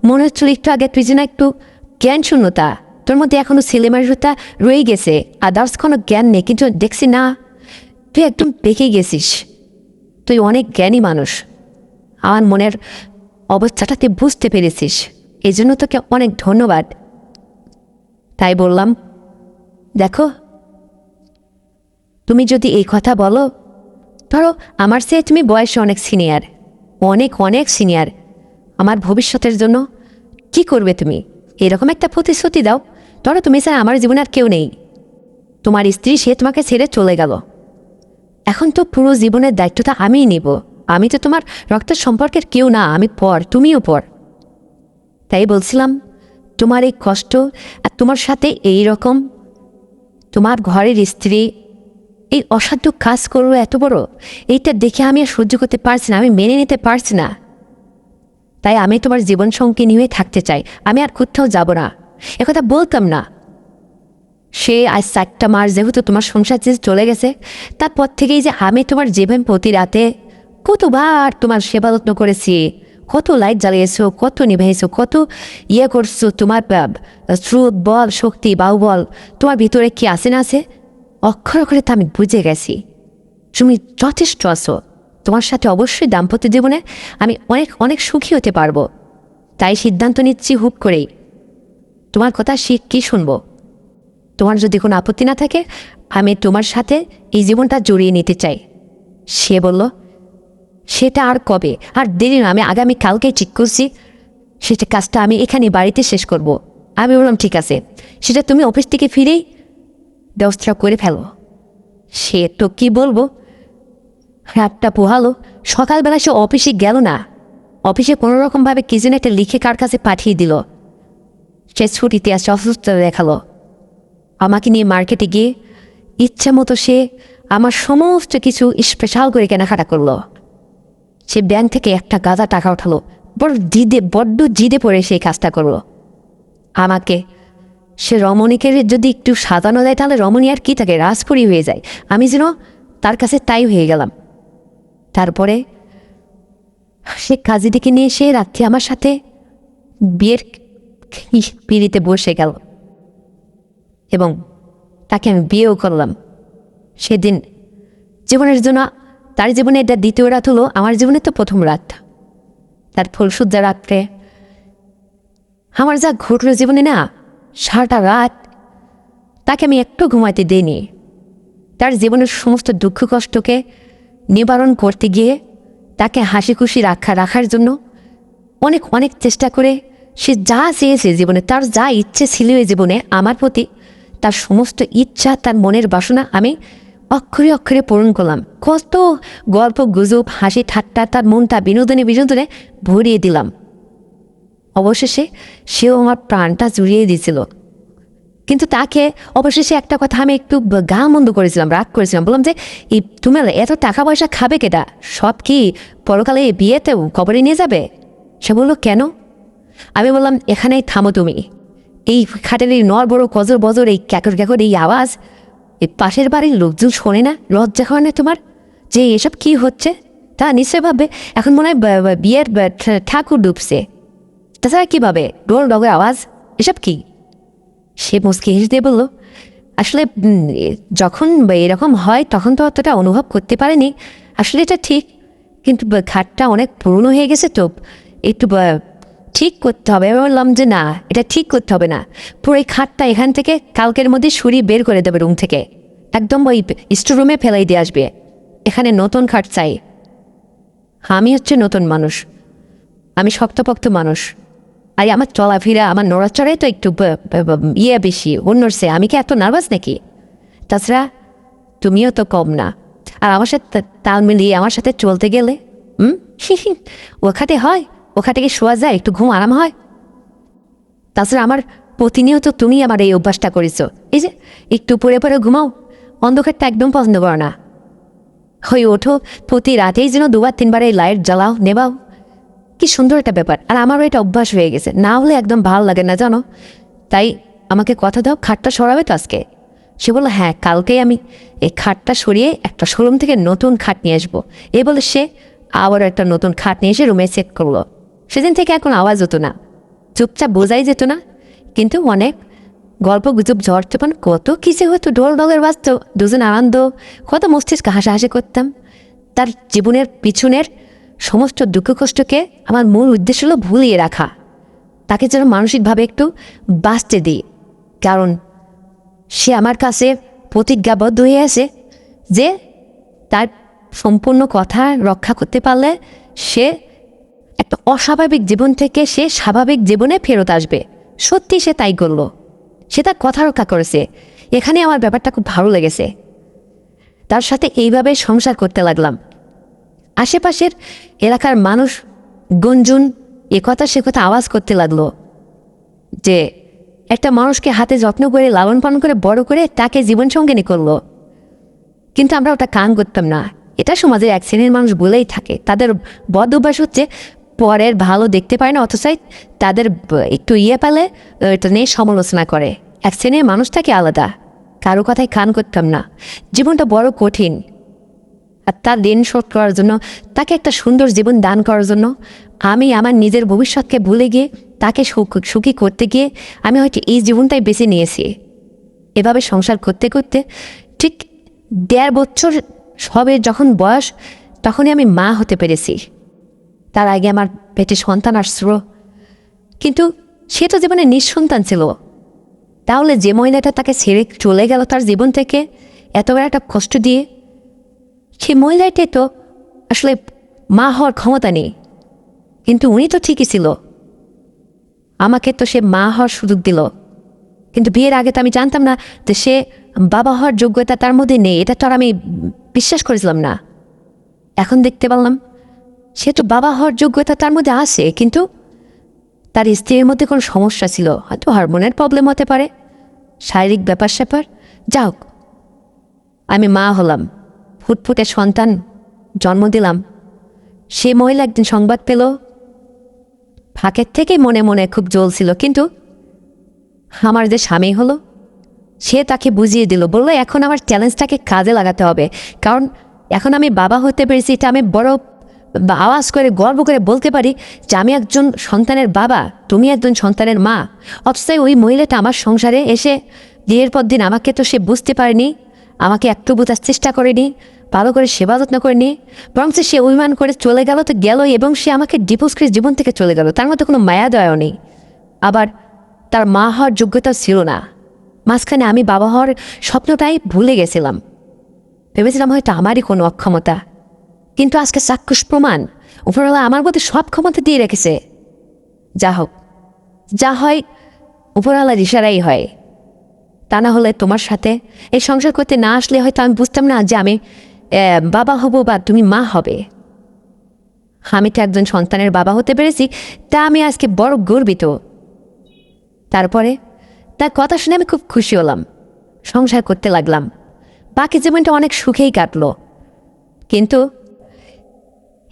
মনে হচ্ছিল একটু আগে তুই যেন একটু জ্ঞান শূন্যতা, তোর মধ্যে এখনও ছেলেমানুষতা রয়ে গেছে, আদার্স কোনো জ্ঞান নেই। কিন্তু দেখছি না, তুই একদম পেকে গেছিস, তুই অনেক জ্ঞানী মানুষ, আমার মনের অবস্থাটা তুই বুঝতে পেরেছিস, এই জন্য তোকে অনেক ধন্যবাদ। তাই বললাম, দেখো তুমি যদি এই কথা বলো, ধরো আমার চেয়ে তুমি বয়সে অনেক সিনিয়র, অনেক অনেক সিনিয়র, আমার ভবিষ্যতের জন্য কি করবে তুমি? এরকম একটা প্রতিশ্রুতি দাও। ধরো তুমি স্যার আমার জীবনে আর কেউ নেই, তোমার স্ত্রী সে তোমাকে ছেড়ে চলে গেল, এখন তো পুরো জীবনের দায়িত্বটা আমিই নিব। আমি তো তোমার রক্তের সম্পর্কের কেউ না, আমি পর, তুমিও পর। তাই বলছিলাম, তোমার এই কষ্ট আর তোমার সাথে এই রকম তোমার ঘরের স্ত্রী এই অসাধ্য কাজ করলো এত বড়, এইটা দেখে আমি আর সহ্য করতে পারছি না, আমি মেনে নিতে পারছি না। তাই আমি তোমার জীবন সঙ্গী নিয়ে থাকতে চাই, আমি আর কোথাও যাব না। একথা বলতাম না, সে আজ 4টা মাস যেহেতু তোমার সংসার যে চলে গেছে, তারপর থেকেই যে আমি তোমার জীবন প্রতি রাতে কতবার তোমার সেবা যত্ন করেছি, কত লাইট জ্বালিয়েছো, কত নিভেয়েছো, কত করছো, তোমার স্রোত বল, শক্তি বাহুবল তোমার ভিতরে কি আছে না আছে অক্ষর অক্ষরে তা আমি বুঝে গেছি। তুমি যথেষ্ট আছো, তোমার সাথে অবশ্যই দাম্পত্য জীবনে আমি অনেক অনেক সুখী হতে পারবো। তাই সিদ্ধান্ত নিচ্ছি হুপ করেই, তোমার কথা কি শুনবো। তোমার যদি কোনো আপত্তি না থাকে, আমি তোমার সাথে এই জীবনটা জড়িয়ে নিতে চাই। সে বলল, সেটা আর কবে, আর দেরি না, আমি আগামী কালকেই ঠিক করছি, সেটা কাজটা আমি এখানে বাড়িতে শেষ করব। আমি বললাম ঠিক আছে, সেটা তুমি অফিস থেকে ফিরেই ব্যবস্থা করে ফেলো। সে তো কি বলবো, রাতটা পোহালো, সকালবেলা সে অফিসে গেল না, অফিসে কোনোরকমভাবে কি যেন একটা লিখে কার কাছে পাঠিয়ে দিল। সে ছুটিতে আসে, অসুস্থতা দেখালো, আমাকে নিয়ে মার্কেটে গিয়ে ইচ্ছা মতো সে আমার সমস্ত কিছু স্পেশাল করে কেনাকাটা করলো। সে ব্যাংক থেকে একটা গাদা টাকা উঠালো, বড্ড জিদে পড়ে সেই কাজটা করলো আমাকে। সে রমণীকে যদি একটু সাজানো দেয় তাহলে রমণী আর কি থাকে, রাজপুরী হয়ে যায়। আমি যেন তার কাছে তাই হয়ে গেলাম। তারপরে সে কাজীদিকে নিয়ে সে রাত্রে আমার সাথে বিয়ের পিড়িতে বসে গেল এবং তাকে আমি বিয়েও করলাম। সেদিন জীবনের জন্য, তার জীবনে এটা দ্বিতীয় রাত হলো, আমার জীবনে তো প্রথম রাত। তার ফুলসজ্জা রাত্রে আমার যা ঘটল জীবনে না, সারাটা রাত তাকে আমি একটু ঘুমাইতে দিইনি। তার জীবনের সমস্ত দুঃখ কষ্টকে নিবারণ করতে গিয়ে, তাকে হাসি খুশি রাখার জন্য অনেক অনেক চেষ্টা করে সে যা চেয়েছে জীবনে, তার যা ইচ্ছে ছিল এই জীবনে আমার প্রতি, তার সমস্ত ইচ্ছা, তার মনের বাসনা আমি অক্ষরে অক্ষরে পূরণ করলাম। কত গল্প গুজব, হাসি ঠাট্টা, তার মনটা বিনোদনে বিনোদনে ভরিয়ে দিলাম। অবশেষে সেও আমার প্রাণটা জুড়িয়ে দিয়েছিল। কিন্তু তাকে অবশেষে একটা কথা আমি একটু গা মন্দ করেছিলাম, রাগ করেছিলাম। বললাম যে এই তুমি এত টাকা পয়সা খাবে কেটা, সব কি পরকালে বিয়েতেও কবরে নিয়ে যাবে? সে বললো কেন? আমি বললাম এখানেই থামো তুমি। এই খাটের এই নড়বড় কজর বজর, এই ক্যাকর ক্যাকর এই আওয়াজ, এই পাশের বাড়ির লোকজন শোনে না? লজ্জা হয় না তোমার যে এসব কি হচ্ছে? তা নিশ্চয় ভাববে এখন মনে হয় বিয়ের ঠাকুর ডুবছে। তাছাড়া কীভাবে ডোল ডগের আওয়াজ, এসব কি? সে মুচকি হেসে দিয়ে বলল, আসলে যখন এরকম হয় তখন তো অতটা অনুভব করতে পারেনি। আসলে এটা ঠিক, কিন্তু খাটটা অনেক পুরনো হয়ে গেছে তো, একটু ঠিক করতে হবে। আমি বললাম যে না, এটা ঠিক করতে হবে না, পুরো এই খাটটা এখান থেকে কালকের মধ্যে সরিয়ে বের করে দেবে রুম থেকে, একদম ওই স্টোরুমে ফেলাই দিয়ে আসবে। এখানে নতুন খাট চাই। আমি হচ্ছে নতুন মানুষ, আমি শক্তপোক্ত মানুষ, আর আমার চলাফেরা, আমার নড়াচড়াই তো একটু বেশি অন্যর সে। আমি কি এত নার্ভাস নাকি? তাছাড়া তুমিও তো কম না, আর আমার সাথে তাল মিলিয়ে আমার সাথে চলতে গেলে ওখানে হয়, ওখানে কি শোয়া যায়, একটু ঘুম আরাম হয়। তাছাড়া আমার প্রতিনিয়ত তুমি আমার এই অভ্যাসটা করেছো, এই যে একটু পরে পরে ঘুমাও, অন্ধকারটা একদম পছন্দ করো না। হয়ে ওঠো প্রতি রাতেই যেন দুবার তিনবার এই লাইট জ্বালাও নেবাও, কি সুন্দর একটা ব্যাপার। আর আমারও এটা অভ্যাস হয়ে গেছে, না হলে একদম ভালো লাগে না জানো। তাই আমাকে কথা দাও, খাটটা সরাবে তো আজকে? সে বললো হ্যাঁ, কালকেই আমি এই খাটটা সরিয়ে একটা শোরুম থেকে নতুন খাট নিয়ে আসবো। এ বলে সে আবার একটা নতুন খাট নিয়ে এসে রুমে সেট করলো। সেদিন থেকে এখন আওয়াজ হতো না, চুপচাপ বোঝাই যেত না, কিন্তু অনেক গল্প গুজব ঝড় তুফান কত কিছু হতো, ঢোল ঢোলের বাজত, দুজন আনন্দ, কত মস্তিষ্ক হাসাহাসি করতাম। তার জীবনের পিছনের সমস্ত দুঃখ কষ্টকে আমার মূল উদ্দেশ্য হলো ভুলিয়ে রাখা, তাকে যেন মানসিকভাবে একটু বাঁচতে দিই। কারণ সে আমার কাছে প্রতিজ্ঞাবদ্ধ হয়ে আছে যে তার সম্পূর্ণ কথা রক্ষা করতে পারলে সে একটা অস্বাভাবিক জীবন থেকে সে স্বাভাবিক জীবনে ফেরত আসবে। সত্যি সে তাই করলো, সে তার কথা রক্ষা করেছে। এখানে আমার ব্যাপারটা খুব ভালো লেগেছে। তার সাথে এইভাবে সংসার করতে লাগলাম। আশেপাশের এলাকার মানুষ গুঞ্জন এ কথা সে কথা আওয়াজ করতে লাগলো যে একটা মানুষকে হাতে যত্ন করে লালন পালন করে বড় করে তাকে জীবনসঙ্গিনী করলো। কিন্তু আমরা ওটা কান করতাম না। এটা সমাজের এক শ্রেণীর মানুষ বলেই থাকে, তাদের বদ অভ্যাস হচ্ছে পরের ভালো দেখতে পায় না, অথচ তাদের একটু পেলে এটা নিয়ে সমালোচনা করে। এক শ্রেণীর মানুষ থাকে আলাদা, কারো কথায় কান করতাম না। জীবনটা বড় কঠিন, আর তার ঋণ শোধ করার জন্য, তাকে একটা সুন্দর জীবন দান করার জন্য আমি আমার নিজের ভবিষ্যৎকে ভুলে গিয়ে তাকে সুখী করতে গিয়ে আমি হয়তো এই জীবনটাই বেছে নিয়েছি। এভাবে সংসার করতে করতে ঠিক 1.5 বছর সবে যখন বয়স, তখনই আমি মা হতে পেরেছি। তার আগে আমার পেটে সন্তান আসলো, কিন্তু সে তো জীবনে নিঃসন্তান ছিল। তাহলে যে মহিলাটা তাকে ছেড়ে চলে গেল তার জীবন থেকে এত বড় একটা কষ্ট দিয়ে, সে মহিলাটি তো আসলে মা হওয়ার ক্ষমতা নেই। কিন্তু উনি তো ঠিকই ছিল, আমাকে তো সে মা হওয়ার সুযোগ দিল। কিন্তু বিয়ের আগে তো আমি জানতাম না যে সে বাবা হওয়ার যোগ্যতা তার মধ্যে নেই। এটা তো আর আমি বিশ্বাস করেছিলাম না। এখন দেখতে পারলাম সে তো বাবা হওয়ার যোগ্যতা তার মধ্যে আছে, কিন্তু তার স্ত্রীর মধ্যে কোনো সমস্যা ছিল, হয়তো হরমোনের প্রবলেম হতে পারে, শারীরিক ব্যাপার স্যাপার। যাক, আমি মা হলাম, ফুটফুটে সন্তান জন্ম দিলাম। সে মহিলা একদিন সংবাদ পেল, ফাঁকের থেকেই মনে মনে খুব জ্বলছিল, কিন্তু আমার যে স্বামী হলো সে তাকে বুঝিয়ে দিল, বললো এখন আমার চ্যালেঞ্জটাকে কাজে লাগাতে হবে। কারণ এখন আমি বাবা হতে পেরেছি, এটা আমি বড় আওয়াজ করে গর্ব করে বলতে পারি যে আমি একজন সন্তানের বাবা, তুমি একজন সন্তানের মা। অথচ ওই মহিলাটা আমার সংসারে এসে দিনের পর দিন আমাকে তো সে বুঝতে পারেনি, আমাকে একটু বোঝার চেষ্টা করেনি, ভালো করে সেবা যত্ন করেনি, বরং সে অভিমান করে চলে গেল তো গেলই, এবং সে আমাকে ডিভোর্স করে জীবন থেকে চলে গেল। তার মধ্যে কোনো মায়া দয়াও নেই, আবার তার মা হওয়ার যোগ্যতা ছিল না। মাঝখানে আমি বাবা হওয়ার স্বপ্নটাই ভুলে গেছিলাম, ভেবেছিলাম হয়তো আমারই কোনো অক্ষমতা। কিন্তু আজকে চাক্ষুষ প্রমাণ উপরওয়ালা আমার প্রতি সব ক্ষমতা দিয়ে রেখেছে। যা হোক, যা হয় উপরওয়ালার ইশারাই হয়। তা না হলে তোমার সাথে এই সংসার করতে না আসলে হয়তো আমি বুঝতাম না যে আমি বাবা হব বা তুমি মা হবে। আমি তো একজন সন্তানের বাবা হতে পেরেছি, তা আমি আজকে বড় গর্বিত। তারপরে তার কথা শুনে আমি খুব খুশি হলাম, সংসার করতে লাগলাম। বাকি জীবনটা অনেক সুখেই কাটলো। কিন্তু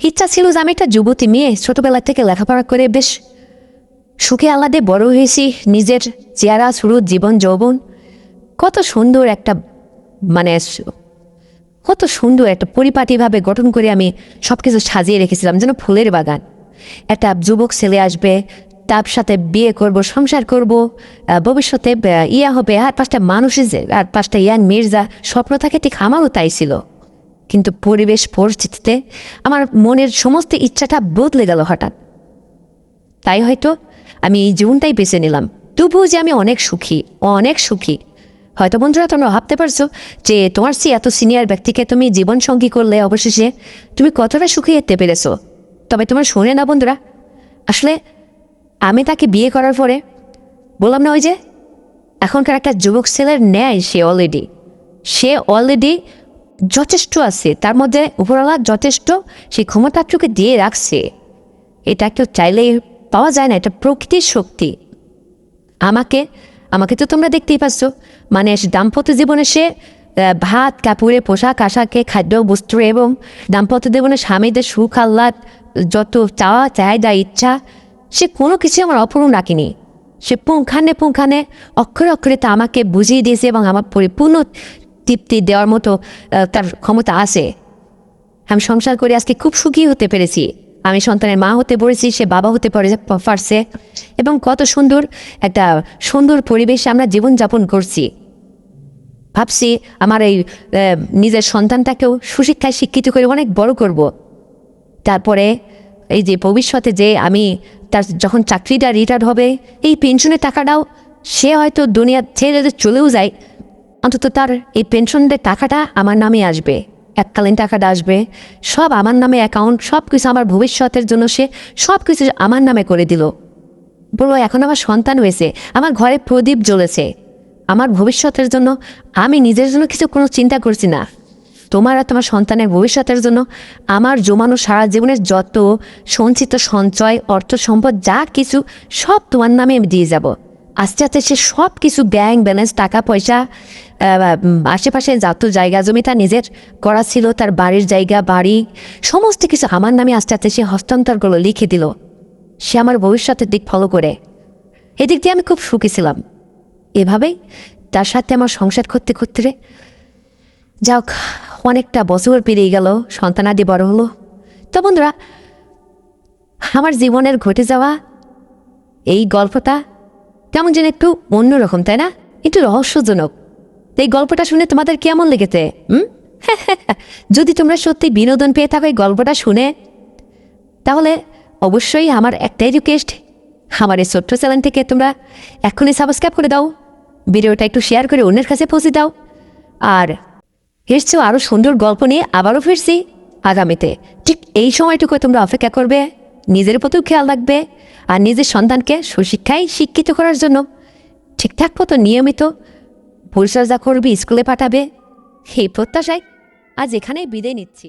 ইচ্ছা ছিল যে আমি একটা যুবতী মেয়ে, ছোটবেলা থেকে লেখাপড়া করে বেশ সুখে আহ্লাদে বড় হয়েছি। নিজের চেহারা শুরু জীবন যৌবন কত সুন্দর একটা কত সুন্দর একটা পরিপাটিভাবে গঠন করে আমি সব কিছু সাজিয়ে রেখেছিলাম যেন ফুলের বাগান। একটা যুবক ছেলে আসবে, তার সাথে বিয়ে করব, সংসার করব, ভবিষ্যতে ইয়া হবে, আর 5টা মানুষের আর 5টা ইয়াং মির্জা স্বপ্ন থাকে, ঠিক আমারও তাই ছিল। কিন্তু পরিবেশ পরিস্থিতিতে আমার মনের সমস্ত ইচ্ছাটা বদলে গেল হঠাৎ। তাই হয়তো আমি এই জীবনটাই বেছে নিলাম। তবুও যে আমি অনেক সুখী, অনেক সুখী। হয়তো বন্ধুরা তোমরা ভাবতে পারছো যে তোমার এত সিনিয়র ব্যক্তিকে তুমি জীবনসঙ্গী করলে অবশেষে তুমি কতটা সুখী হতে পেরেছো। তবে তোমার শুনে না বন্ধুরা, আসলে আমি তাকে বিয়ে করার পরে বললাম না ওই যে এখনকার একটা যুবক ছেলের ন্যায় সে অলরেডি যথেষ্ট আছে, তার মধ্যে উপরওয়ালা যথেষ্ট সেই ক্ষমতাটুকু দিয়ে রাখছে। এটা কেউ চাইলেই পাওয়া যায় না, এটা প্রকৃতির শক্তি। আমাকে তো তোমরা দেখতেই পাচ্ছ, দাম্পত্য জীবনে সে ভাত কাপড়ে পোশাক আশাকে খাদ্য বস্ত্র এবং দাম্পত্য জীবনে স্বামীদের সুখ আহ্লাদ যত চাওয়া চাহিদা ইচ্ছা সে কোনো কিছু আমার অপূরণ রাখিনি। সে পুঙ্খানে অক্ষরে অক্ষরে তা আমাকে বুঝিয়ে দিয়েছে এবং আমার পরিপূর্ণ তৃপ্তি দেওয়ার মতো তার ক্ষমতা আছে। আমি সংসার করে আজকে খুব সুখী হতে পেরেছি। আমি সন্তানের মা হতে পেরেছি, সে বাবা হতে পারছে এবং কত সুন্দর পরিবেশে আমরা জীবনযাপন করছি। ভাবছি আমার এই নিজের সন্তানটাকেও সুশিক্ষায় শিক্ষিত করে অনেক বড় করব। তারপরে এই যে ভবিষ্যতে যে আমি তার যখন চাকরিটা রিটায়ার হবে, এই পেনশনের টাকাটাও সে হয়তো দুনিয়া ছেড়ে যদি চলেও যায়, অন্তত তার এই পেনশনের টাকাটা আমার নামে আসবে, এককালীন টাকাটা আসবে, সব আমার নামে অ্যাকাউন্ট, সব কিছু আমার ভবিষ্যতের জন্য সে সব কিছু আমার নামে করে দিল। বলবো এখন আমার সন্তান হয়েছে, আমার ঘরে প্রদীপ জ্বলেছে, আমার ভবিষ্যতের জন্য আমি নিজের জন্য কোনো চিন্তা করছি না। তোমার আর তোমার সন্তানের ভবিষ্যতের জন্য আমার জমানো সারা জীবনের যত সঞ্চিত সঞ্চয় অর্থ সম্পদ যা কিছু সব তোমার নামে আমি দিয়ে যাব। আস্তে আস্তে সে সব কিছু ব্যাংক ব্যালেন্স টাকা পয়সা আশেপাশে যত জায়গা জমি তার নিজের করা ছিল, তার বাড়ির জায়গা বাড়ি সমস্ত কিছু আমার নামে আস্তে আস্তে সে হস্তান্তরগুলো লিখে দিল। সে আমার ভবিষ্যতের দিক ফলো করে, এদিক দিয়ে আমি খুব সুখী ছিলাম। এভাবেই তার সাথে আমার সংসার করতে করতে যাক অনেকটা বছর পেরিয়ে গেল, সন্তানাদি বড় হলো। তো বন্ধুরা, আমার জীবনের ঘটে যাওয়া এই গল্পটা কেমন যেন একটু অন্যরকম, তাই না? একটু রহস্যজনক। এই গল্পটা শুনে তোমাদের কেমন লেগেছে? যদি তোমরা সত্যি বিনোদন পেয়ে থাকো এই গল্পটা শুনে, তাহলে অবশ্যই আমার একটাই রিকোয়েস্ট, আমার এই ছোট্ট চ্যানেলটিকে তোমরা এখনই সাবস্ক্রাইব করে দাও, ভিডিওটা একটু শেয়ার করে অন্যের কাছে পৌঁছে দাও। আর এসছো আরও সুন্দর গল্প নিয়ে আবারও ফিরছি আগামীতে। ঠিক এই সময়টুকু তোমরা অপেক্ষা করবে, নিজের প্রতিও খেয়াল রাখবে আর নিজের সন্তানকে সুশিক্ষায় শিক্ষিত করার জন্য ঠিকঠাক মতো নিয়মিত পরিচর্যা করবে, স্কুলে পাঠাবে। এই প্রত্যাশায় আজ এখানেই বিদায় নিচ্ছি।